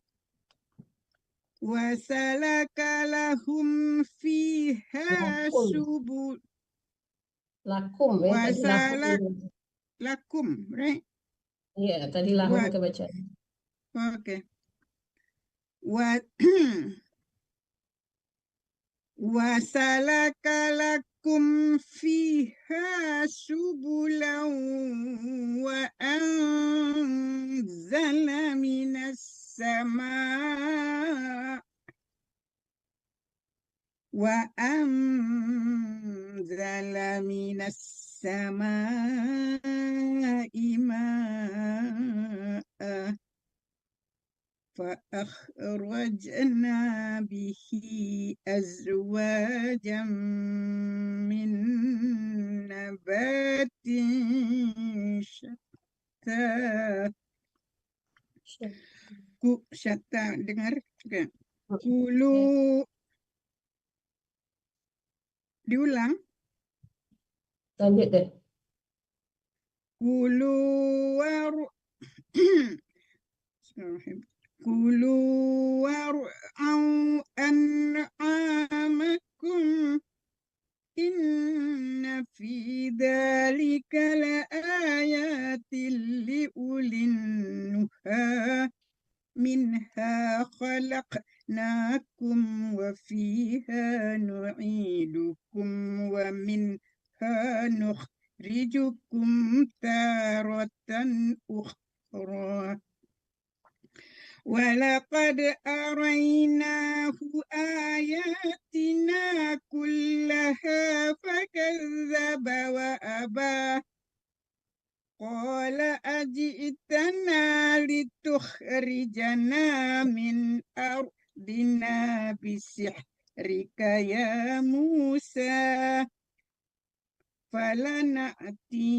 سبل Lakum ya, tadi lakum. lakum, right? Iya, tadi lahum What? kebaca. Okay. وسلك لكم فيها سبلا وأنزل من السماء ماء فأخرجنا به أزواجا من نبات شتى dengar juga. Kulu diulang. Lanjut deh. Kulu war'au an'amakum inna fi dhalika laayatin liulin nuha minha khalaqnakum wa fiha nu'idukum wa minha nukhrijukum taratan ukhra ولقد أريناه آياتنا كلها فكذب وأبى قال أجئتنا لتخرجنا من أرضنا بسحرك يا موسى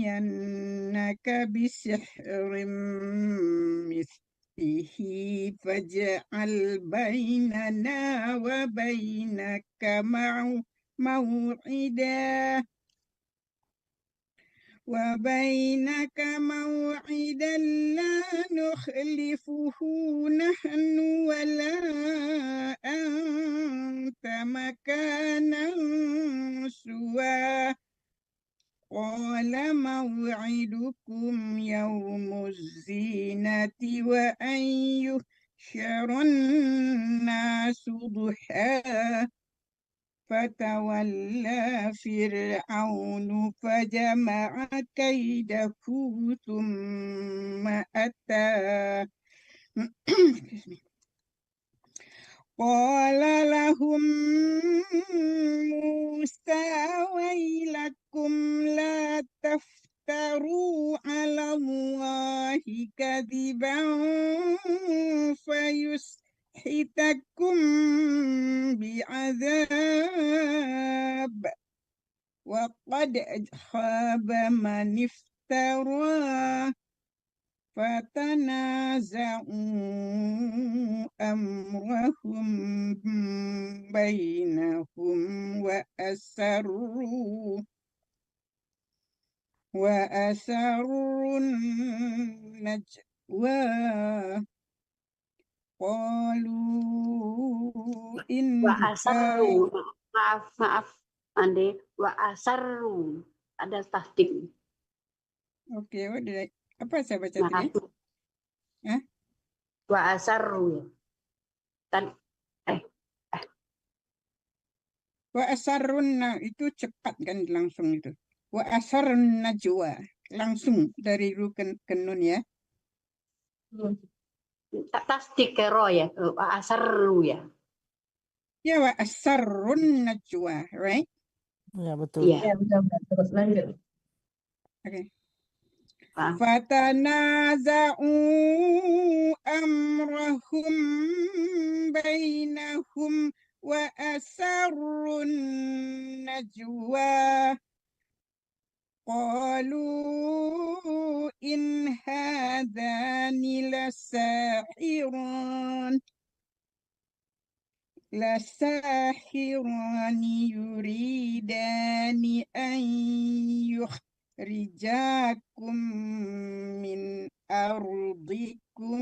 فلنأتينك بسحر مثله فاجعل بيننا وبينك موعدا لا نخلفه نحن ولا أنت مكانا سوى قال موعدكم يوم الزينة وأن يحشر الناس ضحى فتولى فرعون فجمع كيده ثم أتى قال لهم موسى ويلكم لا تفتروا على الله كذبا فيسحتكم بعذاب وقد خاب من افترى فتنازعوا أمرهم بينهم وأسروا النجوى qalu Wa in asarru. Maaf Ande. Wa asarru. Ada tasdik. Oke, apa saya baca tadi? Maaf. Hah? Wa asarru. Tan Wa asarrun itu cepat kan langsung itu. Wa asarrun najwa langsung dari ru ke nun ya. tasdik ke ro ya. Wa asarru ya. Ya wa asarrun najwa, right? Ya betul. Iya. Ya, betul-betul. Terus lanjut. Oke. Maaf. Fatanaza'u amrahum bainahum wa asarrun najwa qalu in hadhani لساحران يريدان أن يخرجاكم من أرضكم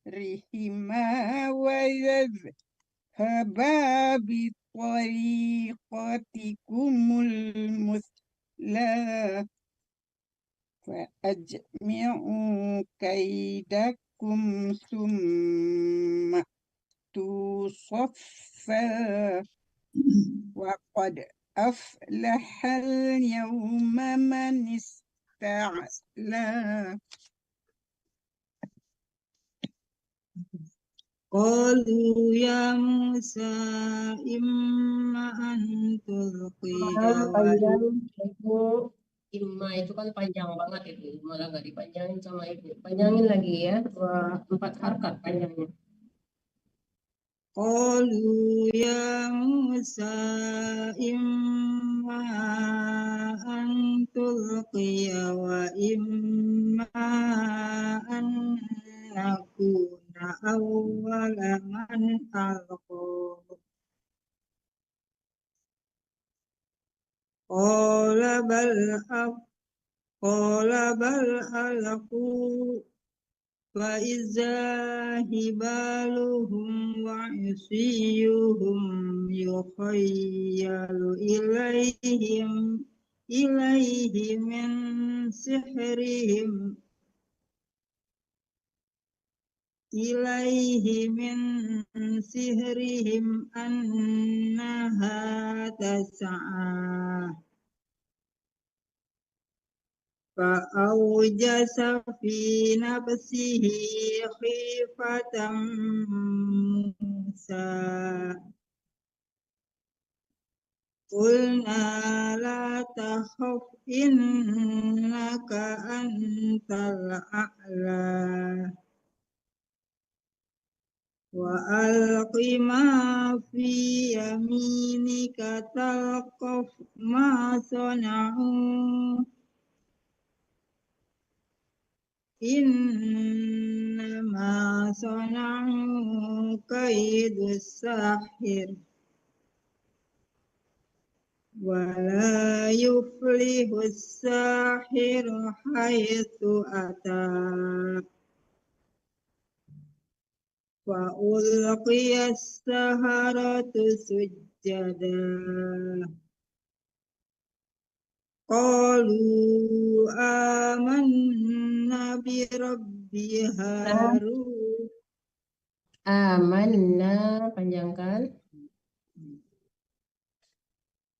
بسحرهما ويذهبا بطريقتكم المثلى فأجمعوا كيدكم ثم أتوا صفا وقد أفلح اليوم من استعلى قالوا يا موسى إما أن تلقي Panjang itu imma itu kan panjang banget itu, malah nggak dipanjangin sama ibu. Panjangin lagi ya, 4 harkat panjangnya. قالوا يا موسى إما أن تلقي وإما أن نكون أول من ألقى قال بل ألقوا فإذا حبالهم وعصيهم يخيل إليه من سحرهم أنها تسعى فأوجس في نفسه خيفة موسى قلنا لا تخف إنك أنت الأعلى وألق ما في يمينك تلقف ما صنعوا إنما صنعوا كيد الساحر ولا يفلح الساحر حيث أتى فألقي السحرة سجدا قالوا آمنا برب هارون Amanna, panjangkan.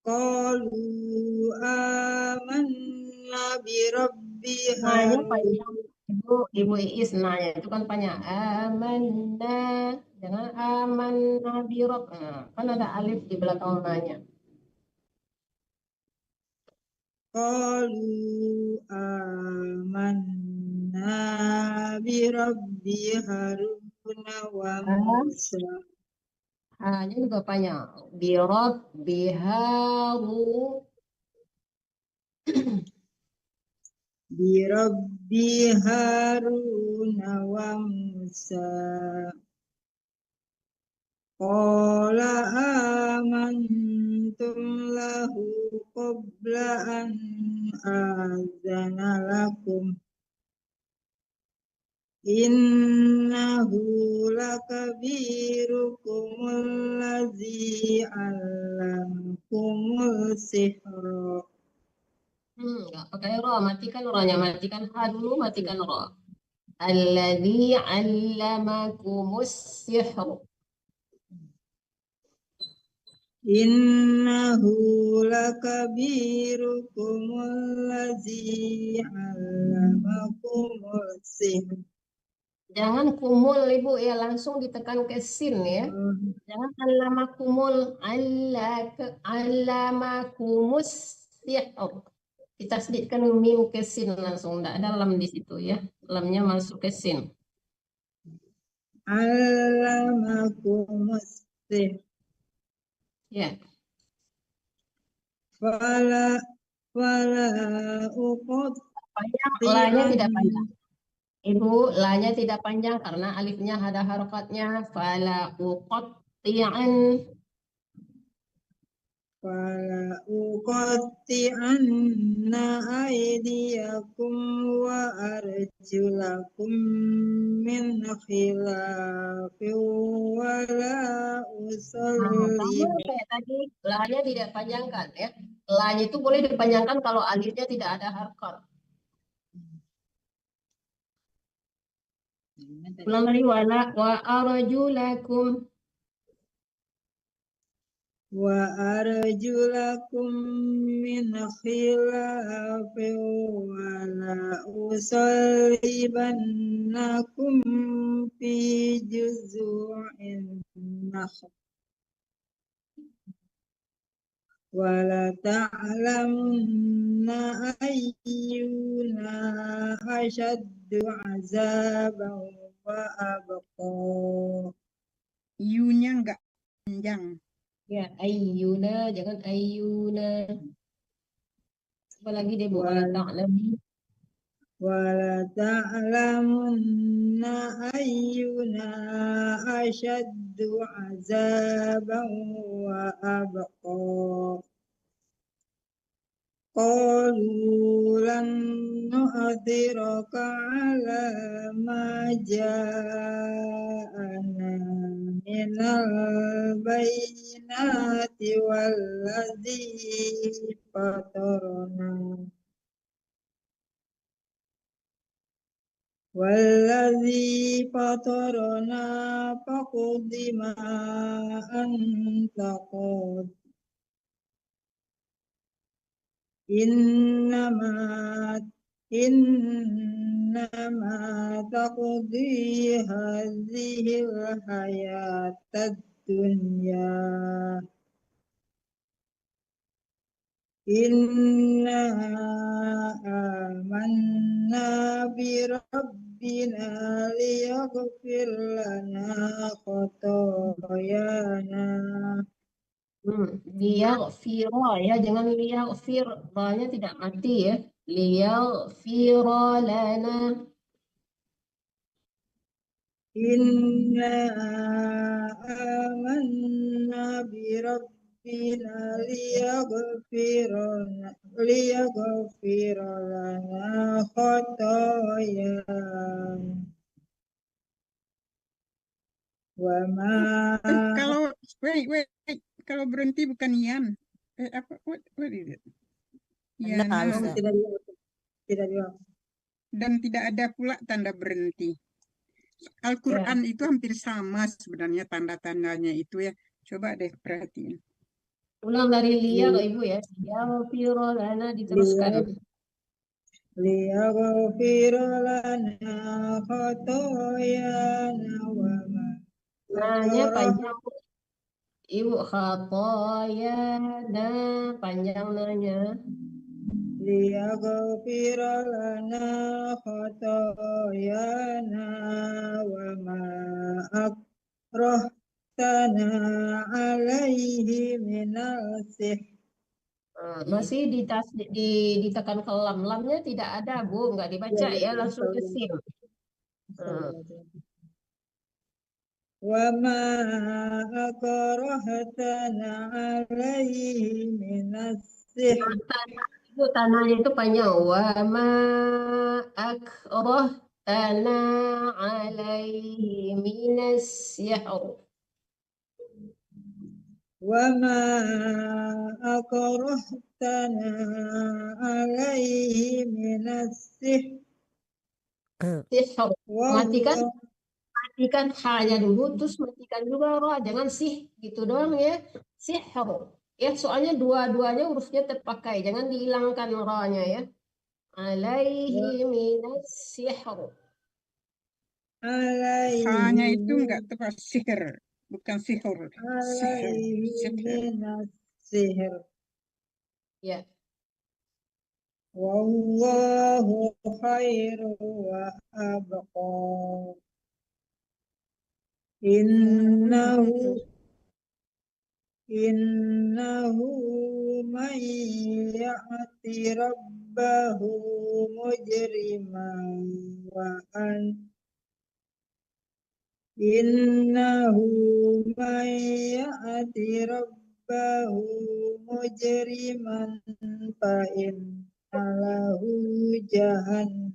قالوا آمنا برب Nanya هارون panjang. Ibu Iis nanya itu kan panjang. Amanna, jangan amanna birok. Nah, kan ada alif di belakang nanya. قالوا آمنا برب هارون وموسى Hanya juga panjang. Birok, biharu. برب هارون وموسى قال آمنتم له قبل أن آذن لكم innahu lakabirukumul ladzi 'allamakumul sihra. Nggak pakai ro, matikan ronya, matikan ha dulu, matikan ro. Alladzi 'allamakumus sihr. Innahu lakabirukumul ladzi 'allamakumul sihr. Jangan kumul Ibu ya, langsung ditekan ke sin ya. Jangan allamakumul, allamakumus sihr. Ditasdidkan mim ke sin langsung, enggak ada lam di situ ya. Lamnya masuk ke sin. 'Allamakumus sihr. Ya. Fala uqad Panjang, la-nya tidak panjang. Ibu, la-nya tidak panjang karena alifnya ada harokatnya. Fala uqatti'an. Fala uqatti'anna aydiyakum wa arjulakum min khilafin wa la Sama usallibannakum. kayak tadi, la-nya tidak panjangkan ya. La-nya itu boleh dipanjangkan kalau alifnya tidak ada harokat. Ulang lagi, wala wa arjulakum. Wa arjulakum min khilafin wa la usallibannakum fi juz'in nakhl wa la ta'lamunna ayyuna ashaddu 'azaban wa abqa. Yu-nya enggak panjang. Ya, ayyuna, jangan ayyuna. Apalagi deh, Bu, wala ta'lamun. Wala ta'lamunna ayyuna ashaddu 'azaban wa abqa. Qalu lan nu'athiraka 'ala ma ja'ana minal bayyinati walladzi fatarana. Walladzi fatarana faqdi ma anta qad. Innama taqdi hadhil hayatad dunya. Inna amanna bi rabbina liyaghfir lana khotoyana. Liyaghfira ya, jangan liyaghfir. Ra-nya tidak mati ya. Liyaghfira lana. Inna amanna bi rabbina liyaghfir lana khotoyana. Wa ma Kalau wait, kalau berhenti bukan yan. Apa? What is it? Nah, Yana. harusnya. tidak dijawab. Dan tidak ada pula tanda berhenti. Al-Quran itu hampir sama sebenarnya tanda-tandanya itu ya. Coba deh perhatiin. Ulang dari liya ke Ibu ya. Liyaghfira lana diteruskan. Liyaghfir lana khotoyana wa ma Nah-nya panjang. Ibu khotoyana panjang na-nya. liyaghfir lana khotoyana wa ma akrahtana alaihi minal sihr. Masih ditekan ke lam. Lamnya tidak ada, Bu. Nggak dibaca ya, langsung ke sin. Wa ma akrahtana alaihi minas sihr. Itu tanahnya itu panjang. Wa ma akrah أكرهتنا عليه من السحر وما أكرهتنا عليه من السحر sihir. Matikan والله matikan hanya dulu, terus matikan juga roh, jangan sih gitu doang ya. Sihir. Ya, soalnya dua-duanya hurufnya terpakai, jangan dihilangkan rohnya ya. Alaihi minas sihir. Hanya عليه itu enggak tepat sihir, bukan sihir. Sihir, عليه sihir. من السحر Ya. والله خير وأبقى إنه من يأت ربه مجرما إنه من يأت ربه مجرما فإن له جهنم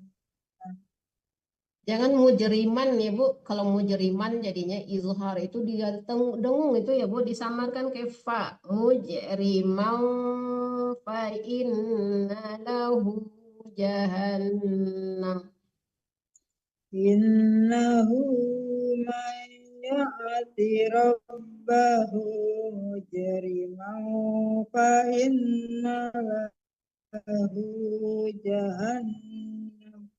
Jangan mujriman ya Bu. Kalau mujriman jadinya izhar itu dia dengung itu ya Bu, disamarkan ke fa. Mujriman fa inna lahu jahannam. إنه من يأت ربه مجرما فإن له جهنم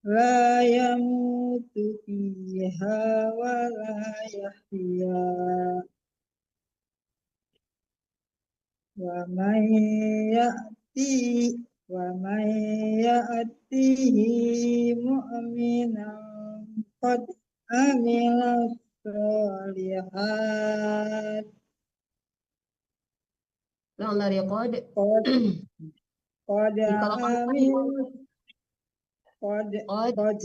لا يموت فيها ولا يحيا ومن يأتيه مؤمنا قد عمل الصالحات Ulang dari qad. قد Dikolokkan عمل قد qad. قد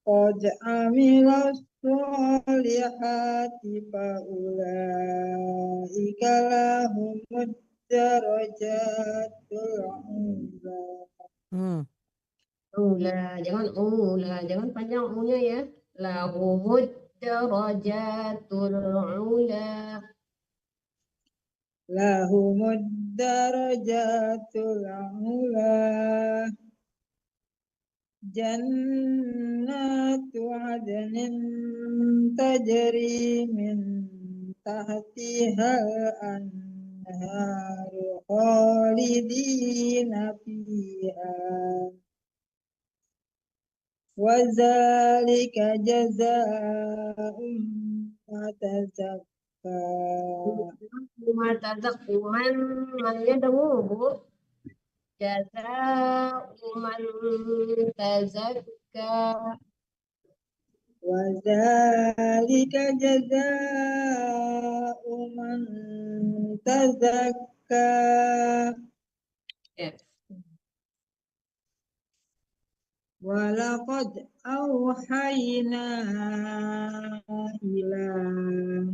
قد عمل الصالحات فأولئك لهم الدرجات العلى Ula, jangan panjang u-nya ya. Lahumud darajatul ula. لهم الدرجات العلى جنات عدن تجري من تحتها الأنهار خالدين فيها وذلك جزاء ما تزكى Matazakuman mannya dengu Bu. Jazauman tazakka. وذلك جزاء من تزكى Ya. ولقد أوحينا إلى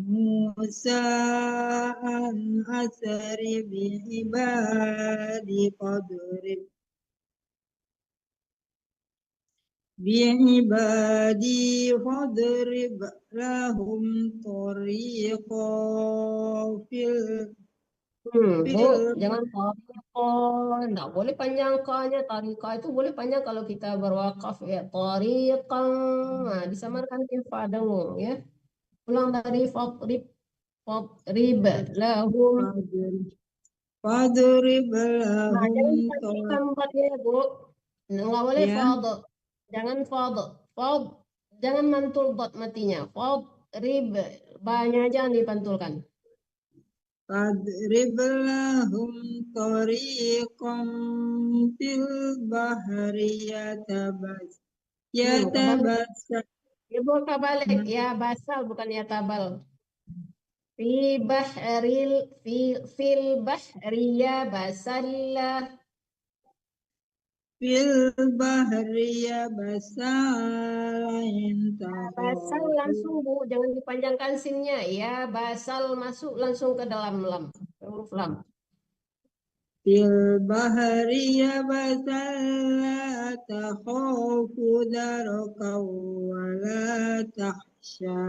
موسى أن أسر بعبادي فاضرب لهم طريقا في Bu, jangan tariko, nggak boleh panjang k-nya. Tarika itu boleh panjang kalau kita berwakaf ya. Tariqan, nah, disamarkan ke fa dengung ya. Ulang dari fadrib lahum. فاضرب Nah, jangan لهم dipastikan empatnya ya Bu. Nggak boleh Ya. fad. Jangan fad. Fad, jangan mantul dot matinya. Fadrib, banyak jangan dipantulkan. فاضرب لهم طريقا في البحر يتبسم Ibu balik ya basal bukan ya tabal. Fil bahri ya basallah. في البحر يبسا Basal langsung Bu, jangan dipanjangkan sinnya ya. Basal masuk langsung ke dalam lam, huruf lam. fil bahri yabasan la takhafu darakaw wa la takhsha.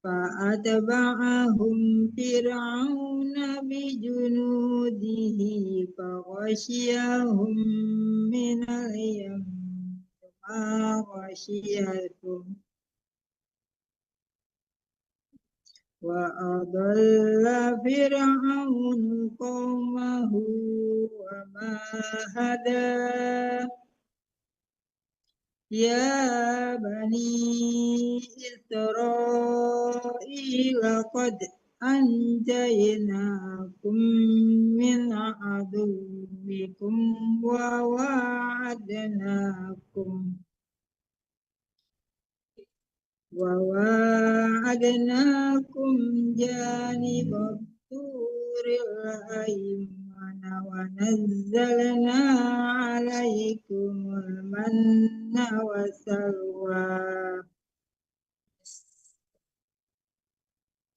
فأتبعهم فرعون بجنوده فغشيهم من اليم ما غشيهم وأضل فرعون قومه وما هدى يا بني إسرائيل قد أنجيناكم من عدوكم وواعدناكم جانب الطور الأيمن ونزلنا عليكم المن والسلوى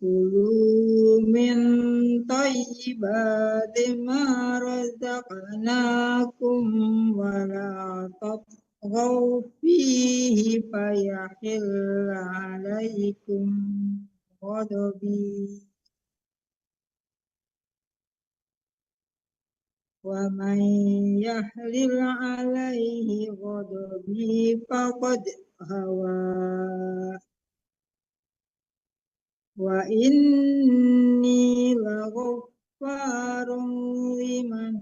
كلوا من طيبات ما رزقناكم ولا تطغوا فيه فيحل عليكم غضبي ومن يحلل عليه غضبي فقد هوى وإني لغفار لمن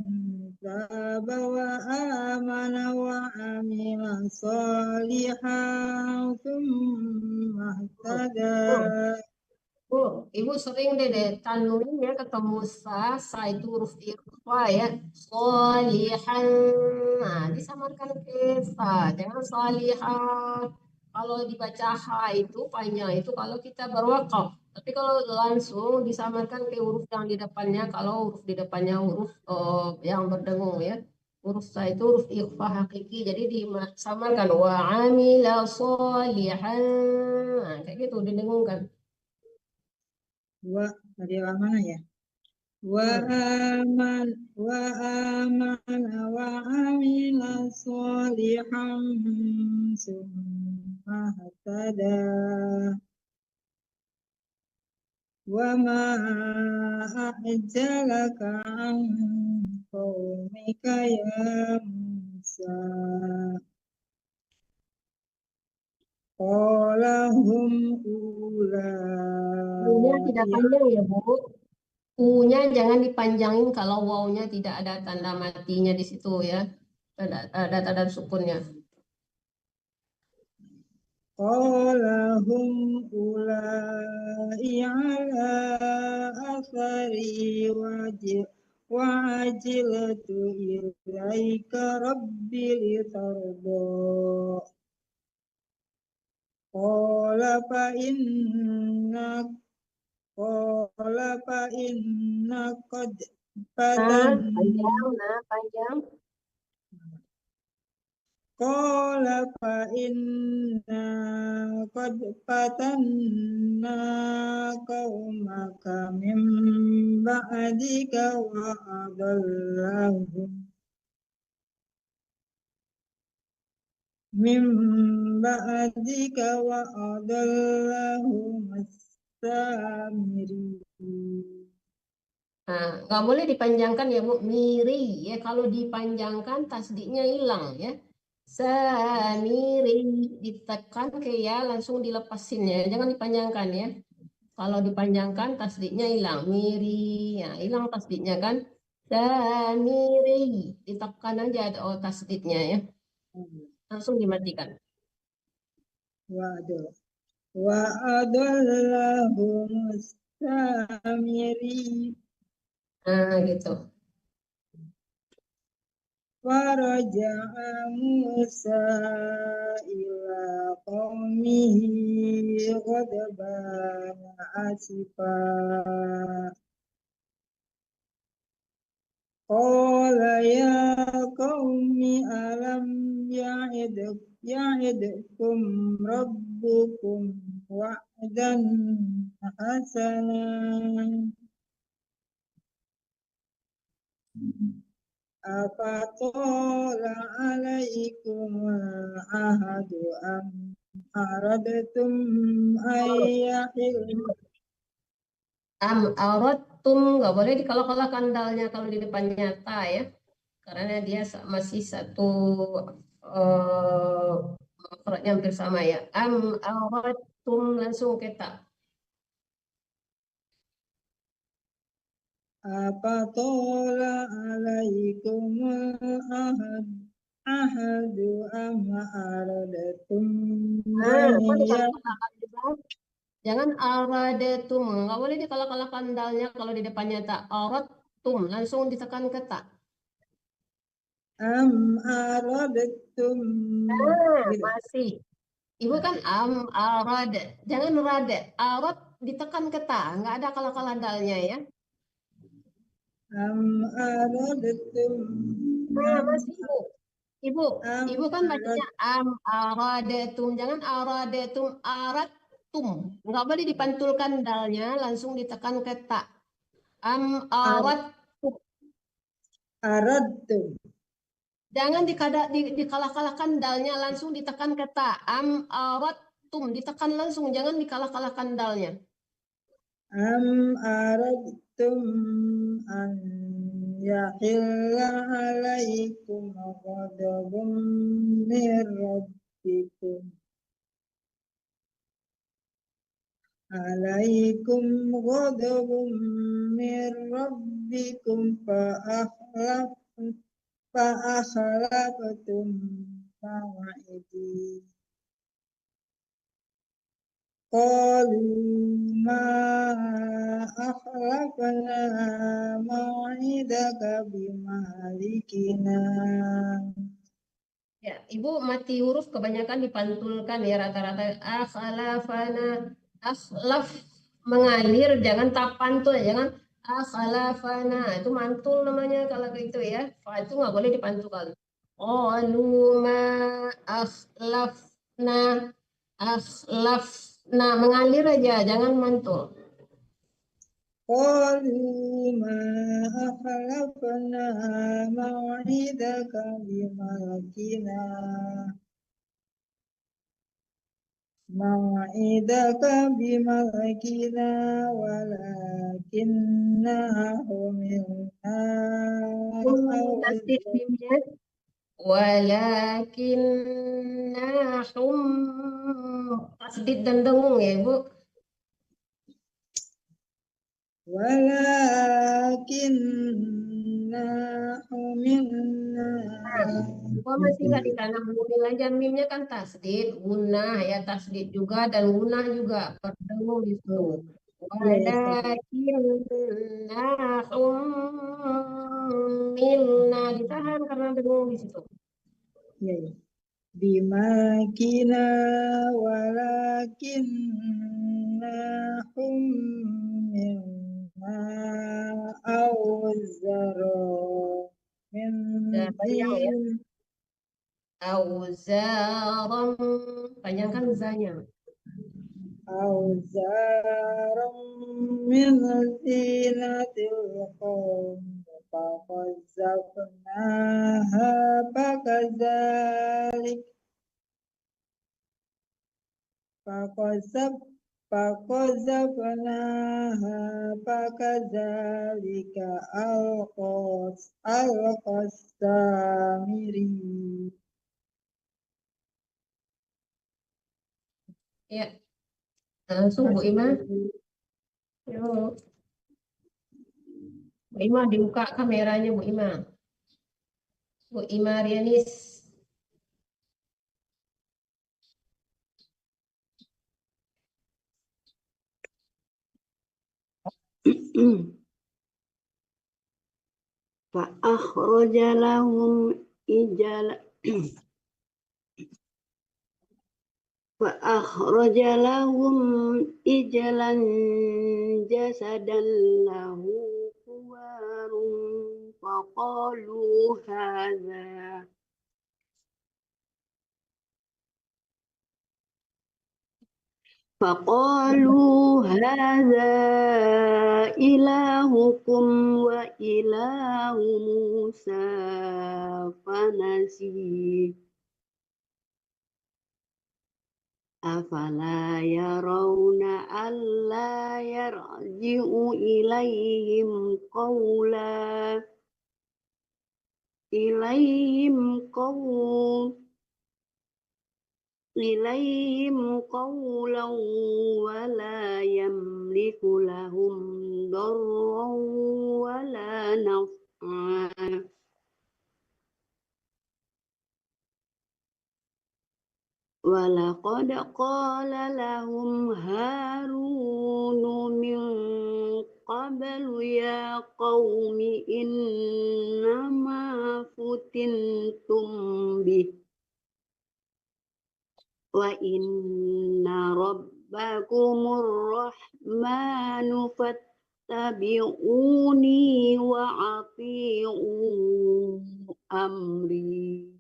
تاب وآمن وعمل صالحا ثم اهتدى. Bu, Ibu sering deh tanwin ya ketemu sa itu huruf ikhfa ya. Solihan. Nah, disamarkan ke sa, jangan salihah. Kalau dibaca ha itu panjang itu kalau kita berwakaf. Tapi kalau langsung disamarkan ke huruf yang di depannya, kalau huruf di depannya huruf yang berdengung ya. Huruf sa itu huruf ikhfa hakiki, jadi disamarkan wa amila solihan. Nah, kayak gitu didengungkan. Tadi yang mana ya? Wa amana wa amila sholihan summa hatada wa ma a'jalaka an qaumika ya Musa qala hum U-nya tidak ulai panjang ya, Bu. U-nya jangan dipanjangin kalau waw-nya tidak ada tanda matinya di situ ya. Ada tanda sukunnya. qala hum ulai ala athari wajiltu ilaika rabbi litarda qala fa inna qad Nah, panjang. Qala fa inna qad fatanna qaumaka min ba'dika wa adallahum as-samiri. Nah, nggak boleh dipanjangkan ya, Bu. Miri ya, kalau dipanjangkan tasdiknya hilang ya. Samiri ditekan ke ya langsung dilepasin ya, jangan dipanjangkan ya. Kalau dipanjangkan tasdiknya hilang. Miri ya, hilang tasdiknya kan. Samiri ditekan aja ada tasdiknya ya. Langsung dimatikan. Wa adallahum as-samiri. Nah, gitu. Faraja'a Musa ila qaumihi ghadbana asifa. Qala ya qaumi alam ya'idkum rabbukum wa'dan hasanan Afatola alaikumul ahadu am aradtum ayyahil Aradtum nggak boleh dikalah-kalahkan dalnya kalau di depannya ta ya, karena dia masih satu mufradnya hampir sama ya. Aradtum langsung kita. Afatola alaikumul ahadu am aradtum Kok dikalah-kalahkan juga? Jangan aradatum, nggak boleh dikalah-kalahkan dalnya kalau di depannya ta. Aradtum langsung ditekan ke ta. am aradtum gitu. Masih. Ibu kan arad, jangan rada. Arad ditekan ke ta, nggak ada kalah-kalah dalnya ya. Am aradtum Masih ibu. Ibu kan bacanya aradatum, jangan aradatum, aradtum. Nggak boleh dipantulkan dalnya, langsung ditekan ke ta. Aradtum. aradtum Jangan dikalah-kalahkan dalnya, langsung ditekan ke ta. Aradtum, ditekan langsung, jangan dikalah-kalahkan dalnya. am aradtum an yahilla alaikum ghadabun min rabbikum alaikum ghadabun min rabbikum fa akhlaftum maw'idi qalu ma akhlafna maw'idaka bimalikina. Ya, Ibu mati huruf kebanyakan dipantulkan ya rata-rata. Akhlafana, akhlaf mengalir, jangan tak pantul, jangan akhlafana. Itu mantul namanya kalau gitu ya. Fa itu nggak boleh dipantulkan. Qalu ma akhlafna, akhlafna mengalir aja, jangan mantul. Qalu ma akhlafna maw'idaka bimalikina walakinna humilna Tasdid mimnya. Walakinna tasdid dan dengung ya Ibu. walakinna humilna Gua masih nggak di tanah bumi aja, mimnya kan tasdid, gunah ya tasdid juga dan gunah juga berdengung di situ. Walakinna humilna ditahan karena dengung di situ. ya, ya. Bimakina walakinna humilna awzaro min Panjang ya. Auzaram, panjangkan zanya. awzaram min zinatil qawm faqazzafnaha fakadzalik faqazzafnaha fakadzalika alqas samiri. Ya, langsung Bu Ima. Yuk. Bu Ima dibuka kameranya Bu Ima. Bu Ima Rianis. Fa akhraja lahum ijala fa akhraja lahum ijlan jasadan lahu kuwarun faqalu hadza فقالوا هذا إلهكم وإله موسى فنسي أفلا يرون ألا يرجع إليهم قولا ولا يملك لهم ضرا ولا نفعا ولقد قال لهم هارون من قبل يا قوم إنما فتنتم به وإن ربكم الرحمن فاتبعوني وأطيعوا أمري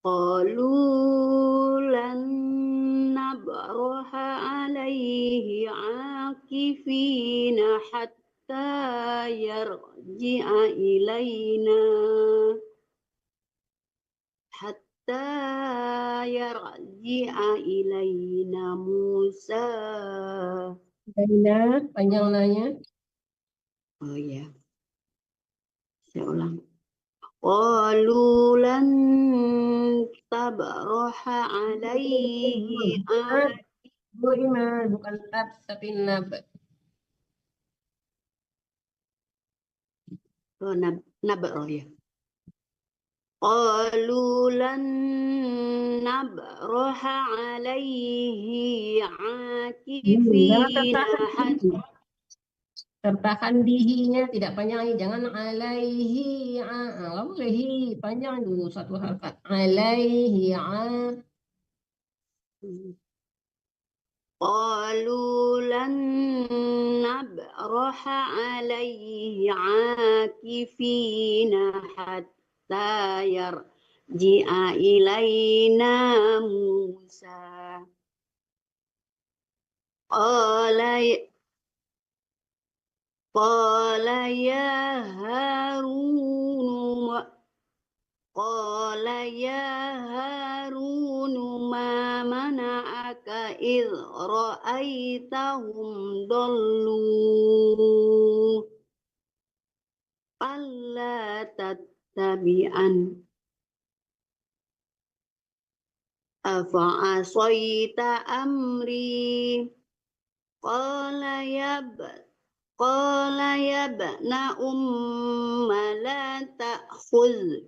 قالوا لن نبرح عليه عاكفين حتى يرجع إلينا موسى. Zainab, panjang nanya. Oh ya, saya ulang. Qalu lan tabraha alaihi Bu Iman, bukan tab tapi nab. nabra ya. Qalu lan nabraha alaihi akifina Tertahan bihinya tidak panjang, jangan alaihi alaihi panjang dulu satu harakat alaihi Qalu lan nabraha alaihi akifina hatta yarji'a ilaina Musa. Qala ya Harun ma mana'aka idh ra'aitahum dallu alla tattabi'an afa'asaita amri qala yabna la ta'khudh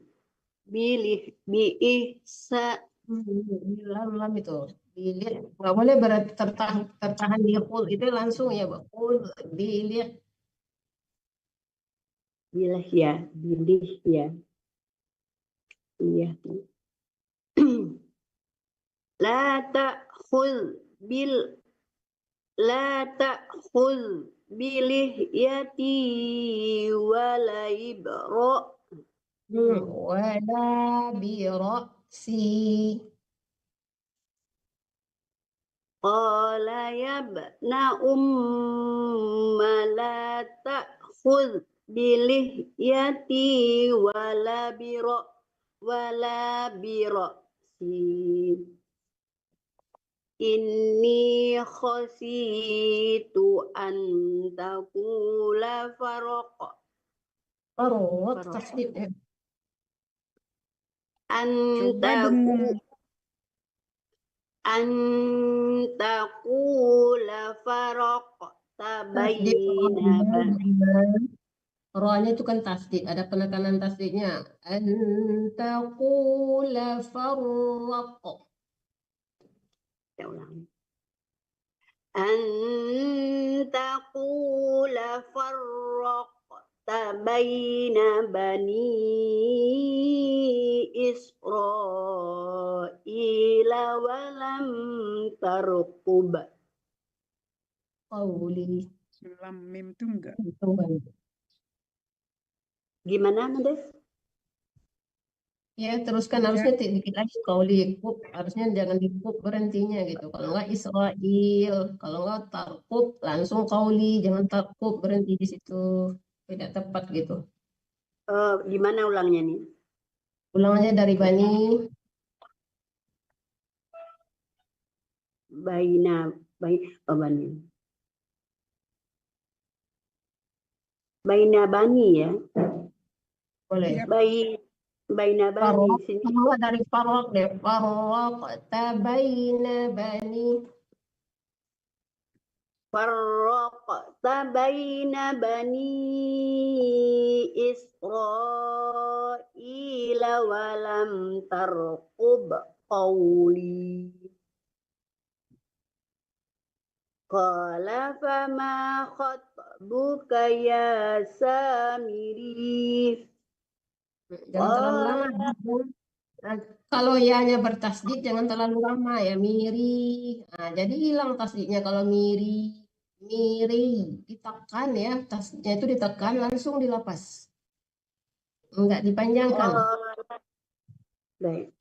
lam itu bilih nggak boleh tertahan di qul itu langsung ya qul bilih ya iya la ta'khudh bilihyati wala ibra wala bira'si qala yabna la ta'khudh bilihyati wala bira'si inni khasitu an taqula faraq tasdid ya. Antaqula faraq tabayyana Rohnya itu kan tasdid, ada penekanan tasdidnya. Antaqula faraq. Ya ulang. Antaqula faraq tabayyana bani Israila walam tarqub Qauli. Lam mim tunggal. Gimana, Mades? Ya, teruskan Ya. harusnya dikit lagi qauli qub, harusnya jangan di qub berhentinya gitu. Kalau enggak Israel, kalau enggak tarqub langsung qauli, jangan tarqub berhenti di situ. Tidak tepat gitu. Gimana ulangnya nih? Ulang aja dari Bani. Bani. Baina bani ya. Boleh. Ya. Baina bani Farraq, sini. kalau enggak dari farraq deh. Farraqta baina bani. Farraqta baina bani Israila wa lam tarqub qawli. Qala fama khatbuka ya Samiri. Jangan terlalu lama. Nah, kalau ya-nya bertasdid jangan terlalu lama ya. Miri. Nah, jadi hilang tasdidnya kalau miri. Miri. Ditekan ya. Tasdidnya itu ditekan langsung dilepas. Enggak dipanjangkan. Baik.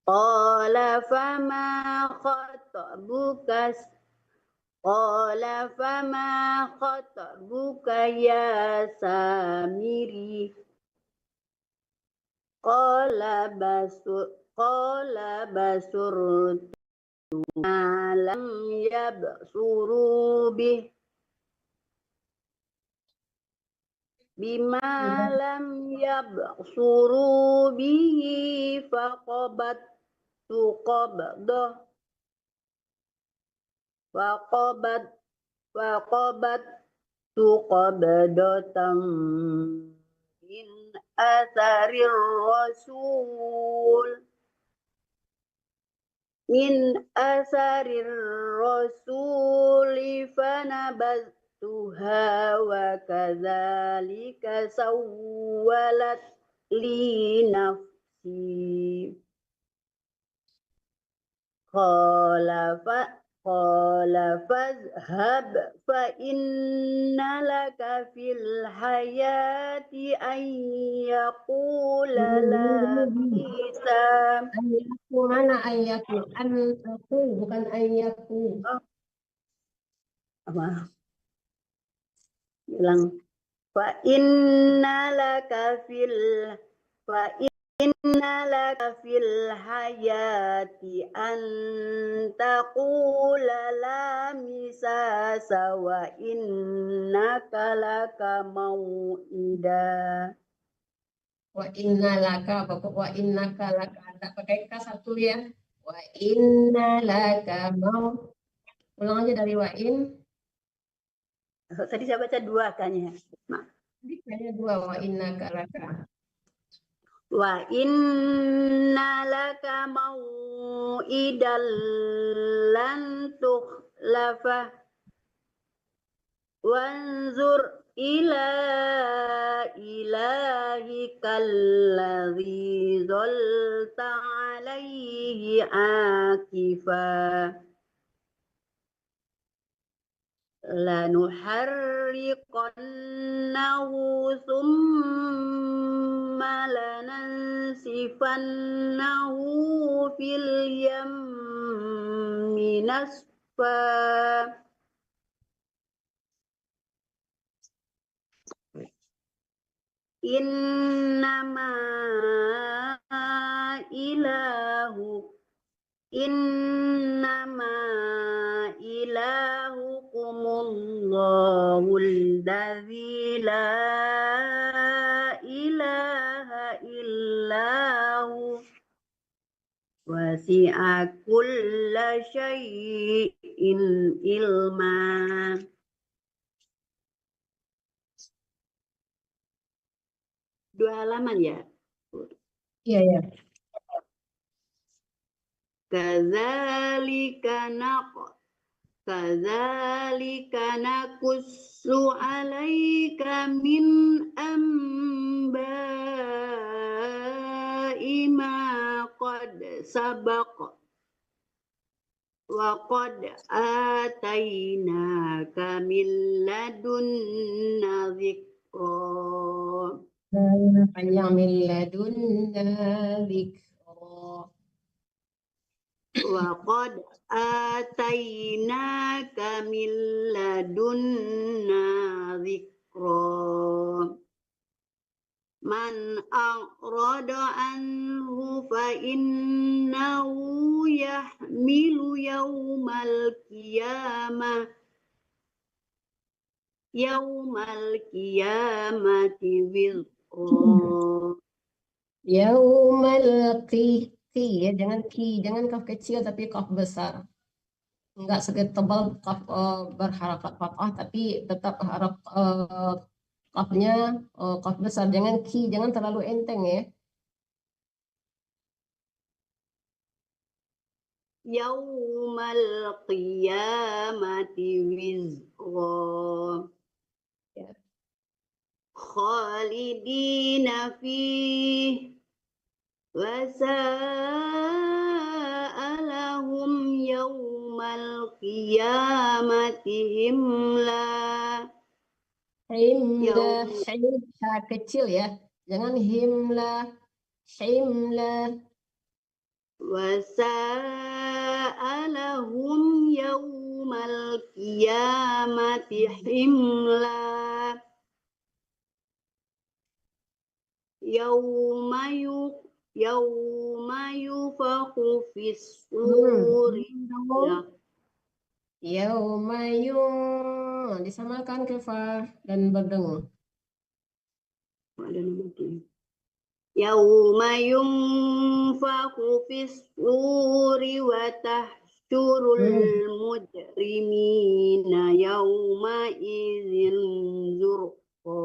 Qala fama khatbuka ya Samiri. Qala basurtu ma lam yabsuru bima lam yabsuru bihi faqabattu qabdatan min atharir rasul fanabadtuha wa kadzalika sawwalat li nafsi. Qala fazhab fa inna laka fil hayati an yaqula la Isa. Ayyaku mana ayyaku? Antaku bukan ayyaku. Apa? Bilang fa inna laka fil hayati an taqula la misasa wa innaka laka mau'ida. Wa inna laka, wa innaka laka. Tak pakai ka satu ya. Wa inna laka mau. Ulang aja dari wa in. Tadi saya baca dua kayaknya. Tadi kayaknya dua wa innaka laka. Wa inna laka mau'idan lan tukhlafa wanzur ila ilahikal ladzi zalta alaihi akifa lanuharriqannahu thumma lanansifannahu fil yammi nasfa. Innama ilahukumullahu alladzi la ilaha illahu wasi'a kulla syai'in ilma. Dua halaman ya? Iya, ya. Kadzalika naqussu 'alaika min amba'i ma qad sabaq wa qad atainaka min ladunna dzikra. panjang min ladunna dzikra. Wa qad atainaka min ladunna dzikra. Man a'rada anhu fa innahu yahmilu yaumal qiyamati wizra. Yaumal qi ya, jangan kaf kecil tapi kaf besar. Enggak sedikit tebal kaf berharakat fathah tapi tetap harap kafnya kaf besar, jangan terlalu enteng ya. Yaumal qiyamati wizra. Ya. Khalidina fih wa sa'alahum yaumal qiyamati himla. Himla, ha kecil ya, jangan himla. Wa sa'alahum yaumal qiyamati himla. Yauma yufakhu fis suri. Yauma disamakan kefah dan berdengung. Yauma yunfakhu fis suri wa tahsyurul mujrimina yauma idzin zurqa.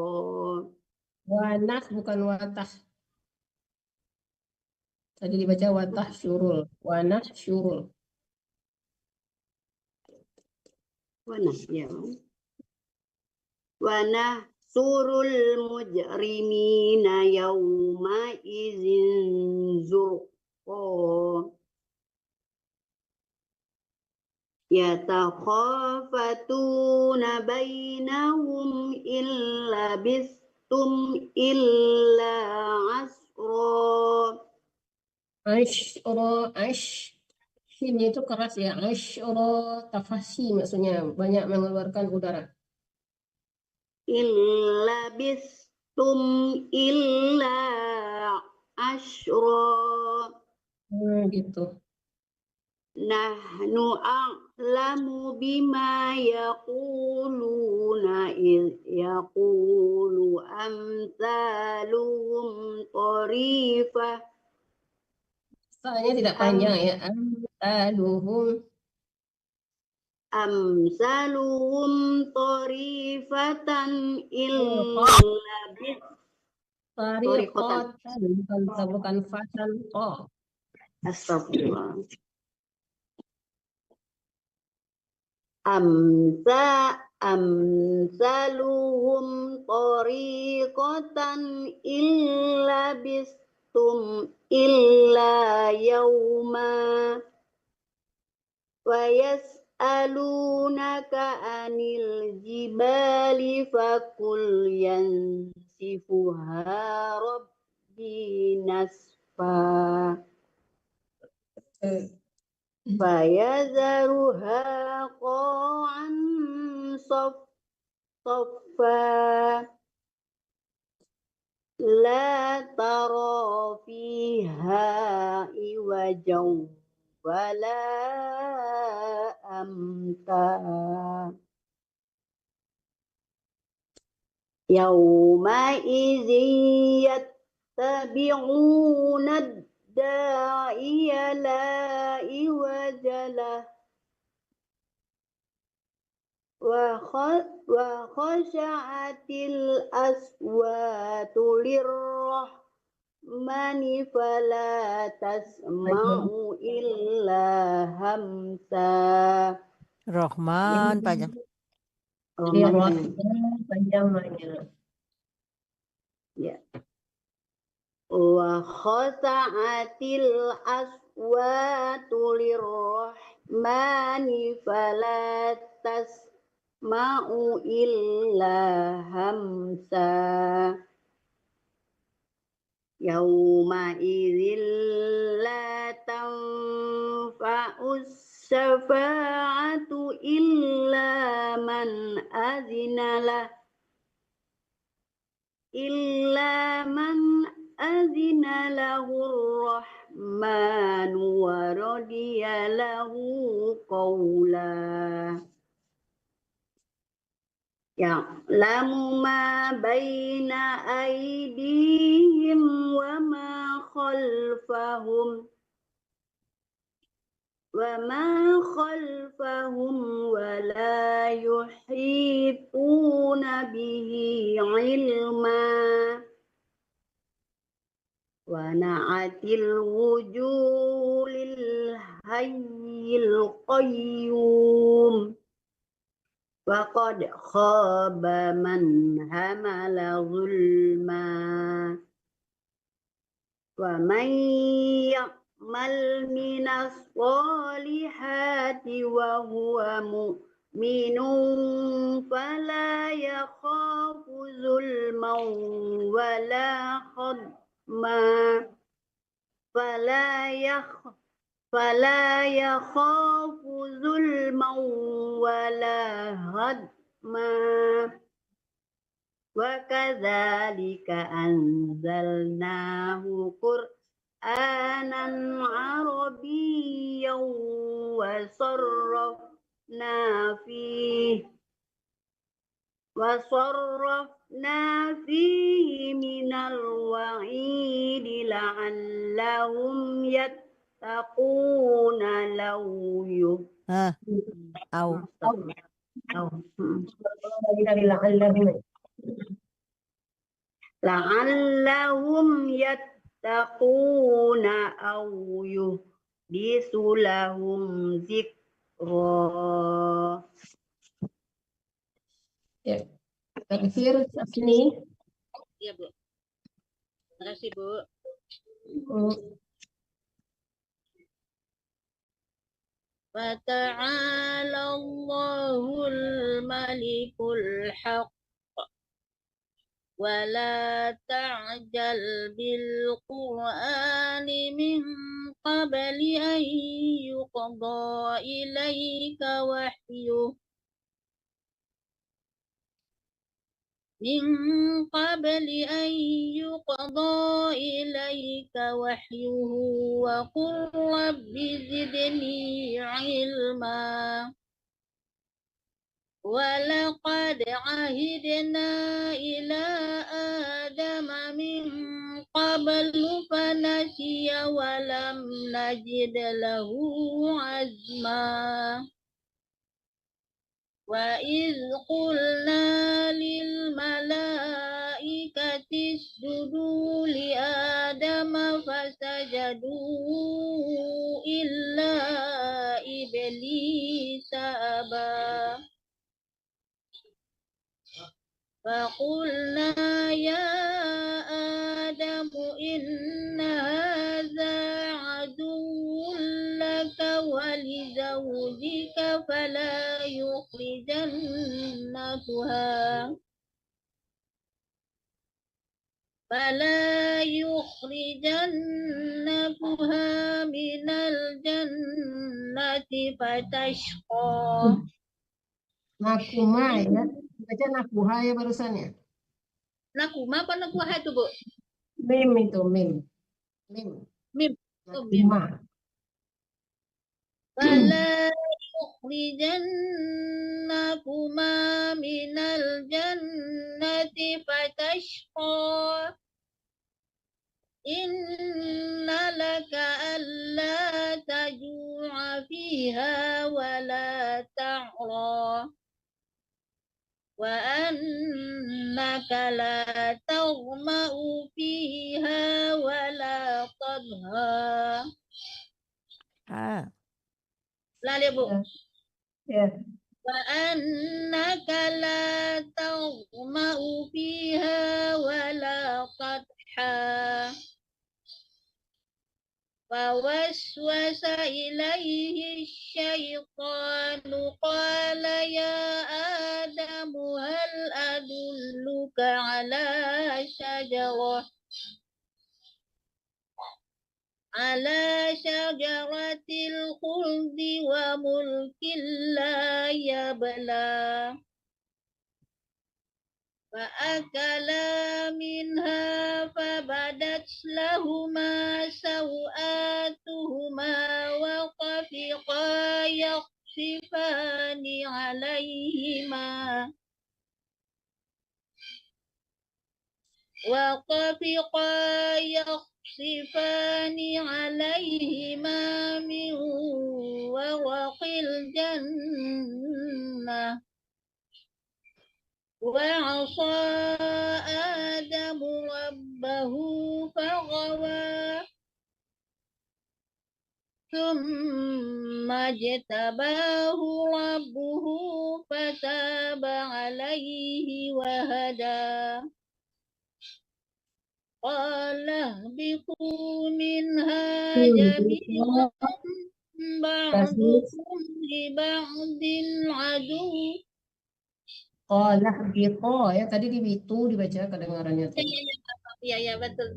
Wanah bukan watah. Tadi dibaca watah syurul. Wanah syurul. Wanah ya. Wanah surul mujrimina yauma idzin zurqa. Yatakhafatuna bainahum illa bistum illa asra. Shinnya itu keras ya. Ashra tafasi maksudnya banyak mengeluarkan udara. Illa bistum illa asra. Gitu. Nahnu a'lamu bima yaquluna iz yaqulu amsaluhum tarifah. Soalnya tidak panjang ya. Amsaluhum tarifatan illa tariqatan bukan fatan oh. Astagfirullah. Amsaluhum tariqatan illa bistum illa yawma wa yas'alunaka anil jibali fakul yansifuha rabbi nasfa. Fayazaruha qa'an saffa la tara fiha iwajaw wala amta. Yawma idzin yattabi'una da'iya la iwajalah wa khasha'atil aswatu lirrahmani fala tasma'u illa hamsa. Rahman panjang. Panjang. Ya. Wa khasa'atil aswatu lirrahmani fala tasma'u illa hamsa. Yauma'idzin la tanfa'us syafa'atu illa man azina lahur rahmanu wa radiya lahu qawla. Ya'lamu ma baina aydihim wa ma khalfahum wa la yuhituna bihi ilma wa na'atil wujuhil hayyil qayyum wa qad khaba man hamala zulma wa man ya'mal minas solihati wa huwa mu'minun fala yakhafu zulman wala khadma fala yakhafu zulman wala hadma wa kadzalika anzalnahu Qur'anan arabiyyan wa sarrafna fihi minal wa'idi la'allahum yattaquna law la'allahum yattaquna aw yuhdisu lahum zikra. Ya, tafsir sini. Iya, Bu. Terima kasih, Bu. Fata'ala Allahul Malikul Haq wa la ta'jal bil Qur'ani min qabli an yuqda ilayka wahyuh wa qur rabbi zidni ilma wa laqad ahidna ila adama min qablu fanasiya wa lam najid lahu azma. Wa iz qulna lil malaikati isjudu li adama fasajadu illa iblisa aba. Faqulna ya Adamu inna hadza aduwwun laka wa li zawjika fala yukhrijannakuha minal jannati fatashqa. Nakuma ya. Baca nakuha ya barusan ya. Nakuma apa nakuha itu, Bu? Mim itu, mim. Nakuma. Fala yukhrijannakuma minal jannati fatashqa. Inna laka alla taju'a fiha wa la ta'ra wa annaka la taghma'u fiha wa la tadha. Lalu, Bu. Ya. Wa annaka la taghma'u fiha wa la tadha. Fawaswasa ilaihi syaitanu qala ya Adamu hal adulluka ala syajarah على شجرة الخلد وملك لا يبلى فأكلا منها فبدت لهما سوآتهما وطفقا يخصفان عليهما من ورق الجنة وعصى آدم ربه فغوى ثم اجتباه ربه فتاب عليه وهدى قال اهبطوا منها جميعا بعضكم لبعض عدو. Qala ihbita ya tadi itu dibaca kedengarannya tuh. Ya betul.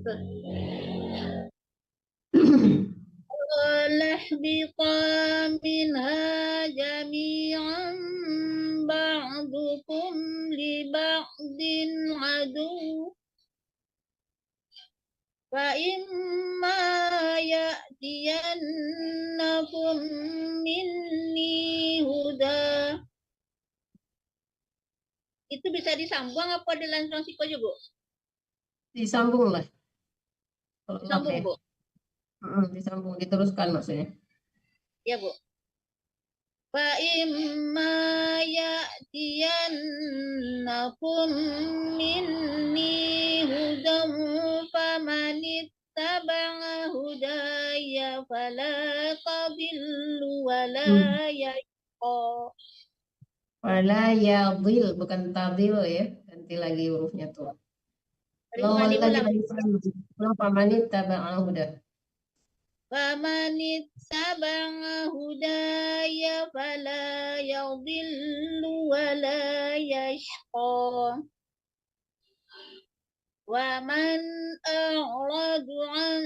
قال اهبطا منها جميعا بعضكم لبعض عدو فإما يأتينكم مني huda. Itu bisa disambung apa dilangsung siko juga, Bu? Disambung lah. Disambung, Bu. Disambung, diteruskan maksudnya. Ya, Bu. Fa imma ya'tiyannakum minni hudan famanittaba'a hudaya fala tadillu wala yashqa. Wala yadil, bukan tadil ya. Ganti lagi hurufnya tuh. Famanittaba'a huda. Famanittaba'a hudaya fala yadillu wala yashqa. Wa man a'radu an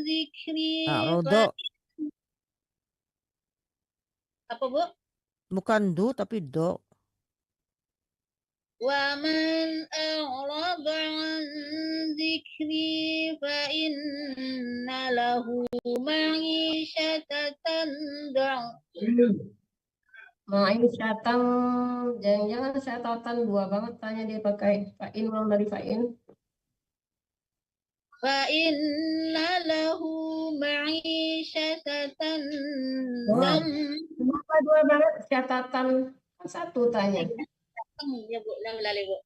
dzikri apa, Bu? Bukan du tapi do. Wa man a'rada an dzikri fa inna lahu ma'isyatan ma'isyatan, jangan-jangan syatatan dua banget tanya dia pakai fa'in ulang dari fa'in. Fa inna lahu ma'isyatan kenapa dua banget syatatan satu tanya. Ya, Bu, lali, Bu.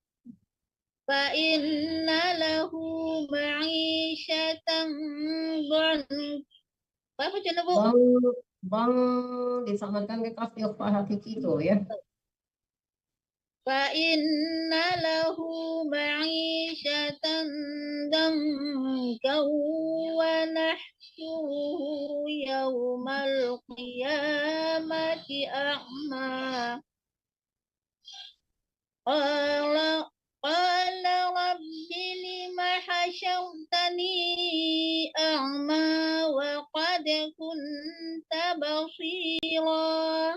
Fa inna lahu ma'isyatan apa coba, Bu? Bang disamakan ke kaf ikhfa hakiki itu ya. Fa inna lahu ma'isyatan dankan wa nahsyuruhu yawmal qiyamati a'ma. Qala rabbi lima hasyartani a'ma wa qad kunta basira.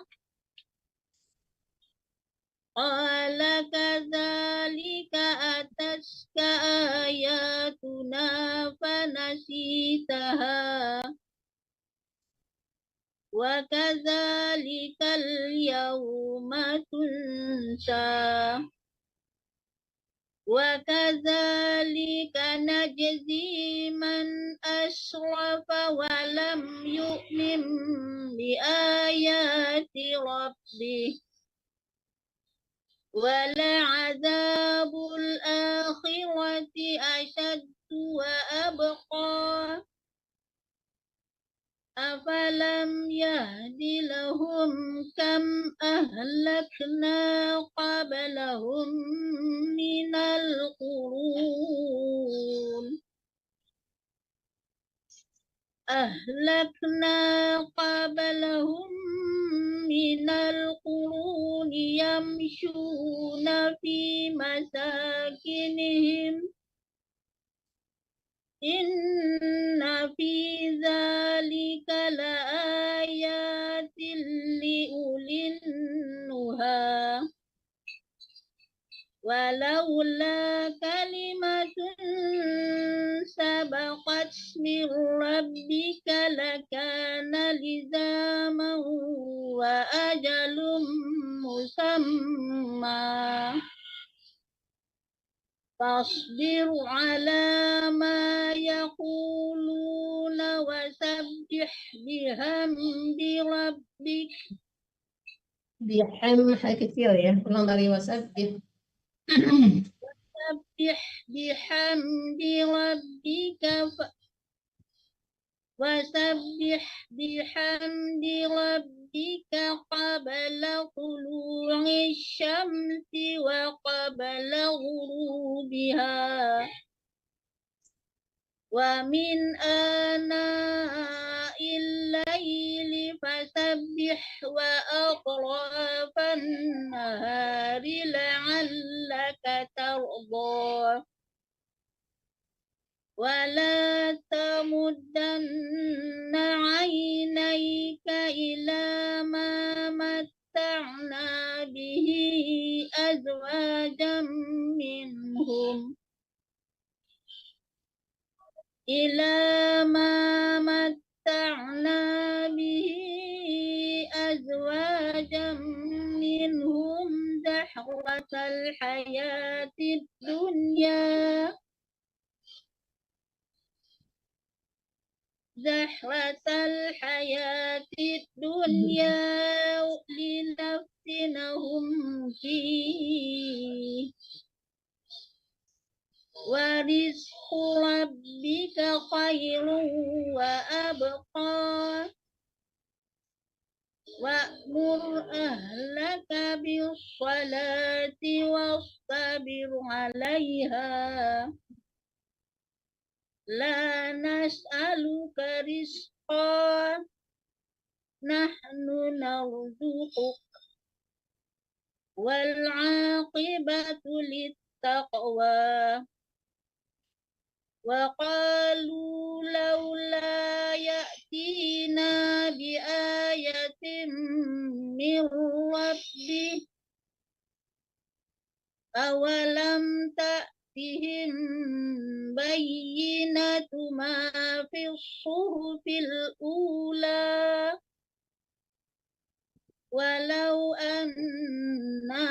Qala kadzalika ataska ayatuna fanasitaha wa kadzalikal yawma tunsa wa kadzalika najzi man asrafa wa lam yu'min bi ayati rabbih ولعذاب الآخرة أشد وأبقى أفلم يهد لهم كم أهلكنا قبلهم من القرون من القرون يمشون في مساكنهم Inna fi dzalika laayatin liulin nuha. Walaula kalimatun sabaqat min rabbika lakana lizaman wa ajalum musamma. Fasbir ala ma yaquluna wasabbih bihamdi rabbik. Biham kecil ya, ulang dari wasabbih. Wasabbih bihamdi rabbika wasabbih bihamdi rabbika qabla tulu'i syamsi wa qabla ghurubiha wa min ana'il laili fasabbih wa atrafan nahari la'allaka tarda. ولا تمدن عينيك إلى ما متعنا به أزواجا منهم زهرة الحياة الدنيا لنفتنهم فيه ورزق ربك خير وأبقى وأمر أهلك بالصلاة واصطبر عليها لا نسألك رزقا نحن نرزقك والعاقبة للتقوى وقالوا لولا يأتينا بآية من ربه أولم تأتهم بينة ما في الصحف الأولى ولو أنا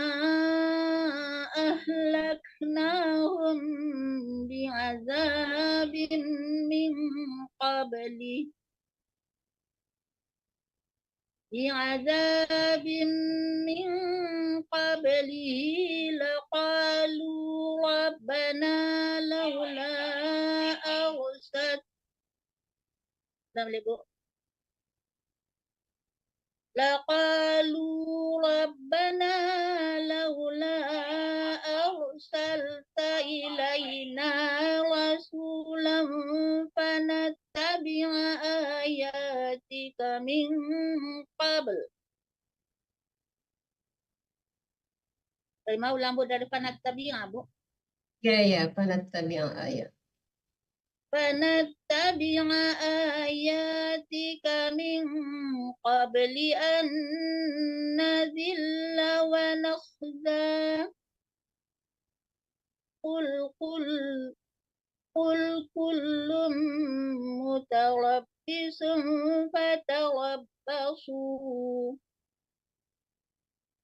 أهلكناهم بعذاب من قبله لقالوا ربنا لولا أرسلت إلينا رسولا فنتبع آياتك من قبل. Mau lampu dari fanattabi'a, Bu? Ya, fanattabi'a ayat. فنتبع آياتك من قبل أن نذل ونخزى قل كل متربص فتربصوا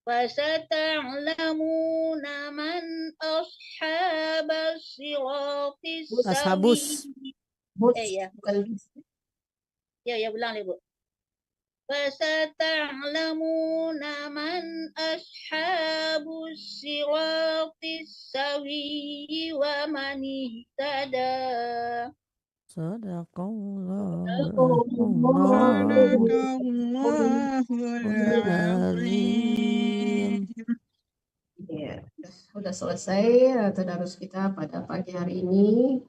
فستعلمون من أصحاب الصراط Ashabus. Ya, ulang lagi, Bu. فستعلمون من أصحاب الصراط السوي ومن اهتدى. Ya, sudah selesai tadarus kita pada pagi hari ini,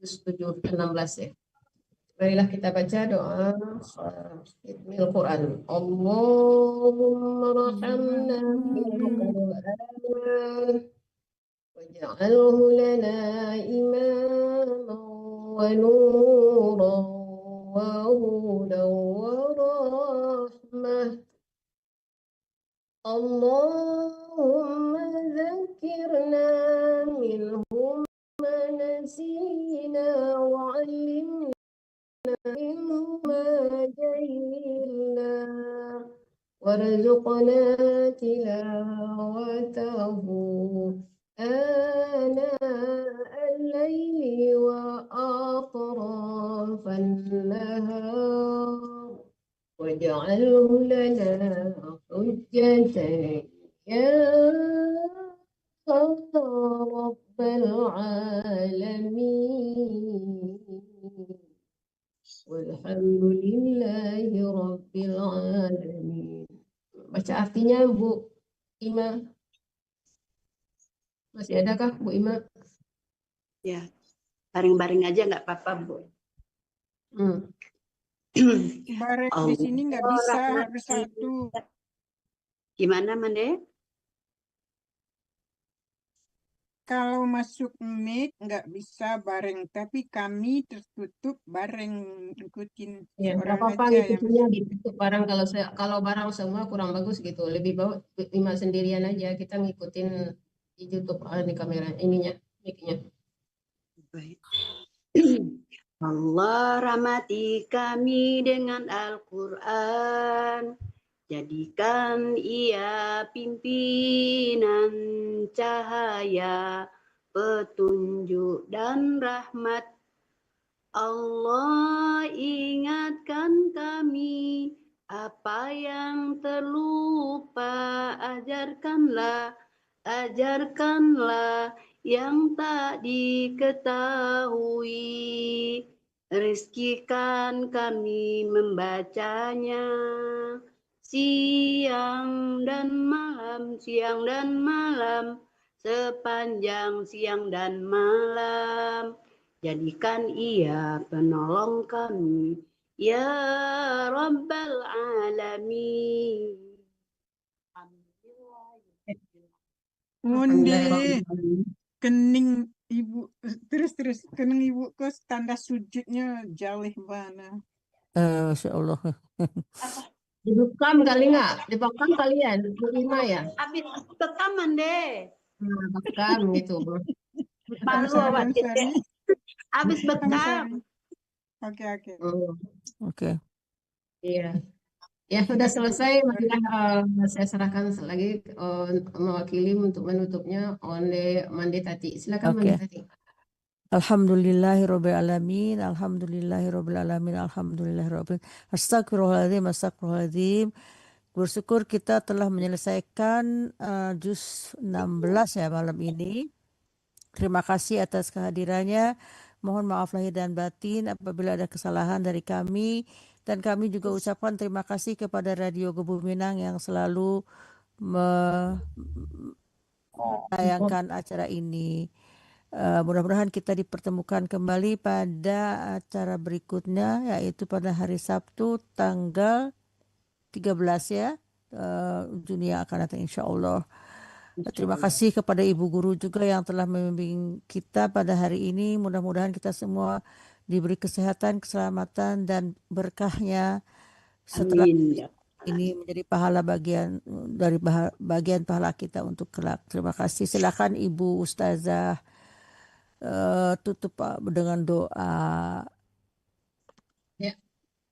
juz 16 ya. Marilah kita baca doa Khitmil Quran. Allahumma rahamna bil Quran waj'alhu lana imaman ونورا وهدى ورحمة اللهم ذكرنا منه ما نسينا وعلمنا منه ما جهلنا وارزقنا تلاوته آناء الليل وأطراف النهار واجعله لنا حجة يا رب العالمين والحمد لله رب العالمين. Baca artinya Bu Ima. Masih adakah Bu Ima? Ya, baring-baring aja nggak apa-apa, Bu. Bareng di sini nggak bisa, harus satu. Gimana, Mande? Kalau masuk mic nggak bisa bareng, tapi kami tertutup bareng ikutin Ya, nggak orang apa-apa aja yang ngikutinnya ditutup barang kalau barang semua kurang bagus gitu. Lebih baik Ima sendirian aja, kita ngikutin di YouTube di kamera ininya, mic-nya. Baik. Allah rahmati kami dengan Al-Quran. Jadikan ia pimpinan cahaya, petunjuk dan rahmat. Allah ingatkan kami apa yang terlupa, ajarkanlah yang tak diketahui. Rizkikan kami membacanya siang dan malam, sepanjang siang dan malam. Jadikan ia penolong kami, ya Rabbal Alamin. Ngonde kening ibu terus kening ibu ke tanda sujudnya jauh mana? Masya Allah. Dibekam kali nggak? Dibekam kalian, Bu Ima ya? Habis bekaman deh. Bekam gitu. Malu awak kita. Habis bekam. Oke. Iya. Ya sudah selesai. Marilah saya serahkan lagi mewakili untuk menutupnya oleh Mande Tati. Silakan Mande Tati. Alhamdulillahirrabbilalamin, alhamdulillahirrabbilalamin, alhamdulillahirrabbilalamin. Astagfirullahaladzim. Bersyukur kita telah menyelesaikan juz 16 ya malam ini. Terima kasih atas kehadirannya. Mohon maaf lahir dan batin apabila ada kesalahan dari kami. Dan kami juga ucapkan terima kasih kepada Radio Kebuminang yang selalu menayangkan acara ini. Mudah-mudahan kita dipertemukan kembali pada acara berikutnya, yaitu pada hari Sabtu tanggal 13 ya, Juni yang akan datang insya Allah. Terima kasih kepada Ibu Guru juga yang telah membimbing kita pada hari ini. Mudah-mudahan kita semua diberi kesehatan, keselamatan, dan berkahnya setelah ini menjadi pahala bagian dari bagian pahala kita untuk kelak. Terima kasih. Silakan Ibu Ustazah tutup dengan doa. Ya,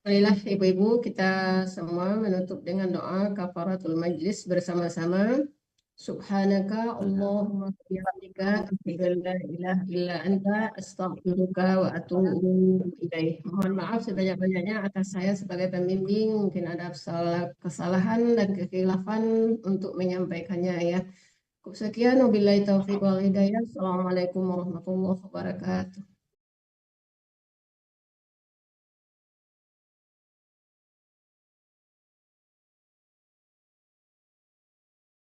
marilah ibu-ibu kita semua menutup dengan doa kafaratul majlis bersama-sama. Subhanaka Allahumma bihamdika asyhadu an la ilaha illa anta astaghfiruka wa atubu ilaik. Mohon maaf sebanyak-banyaknya atas saya sebagai pembimbing, mungkin ada kesalahan dan kekhilafan untuk menyampaikannya ya. Sekian, wabillahi taufiq wal hidayah. Assalamualaikum warahmatullahi wabarakatuh.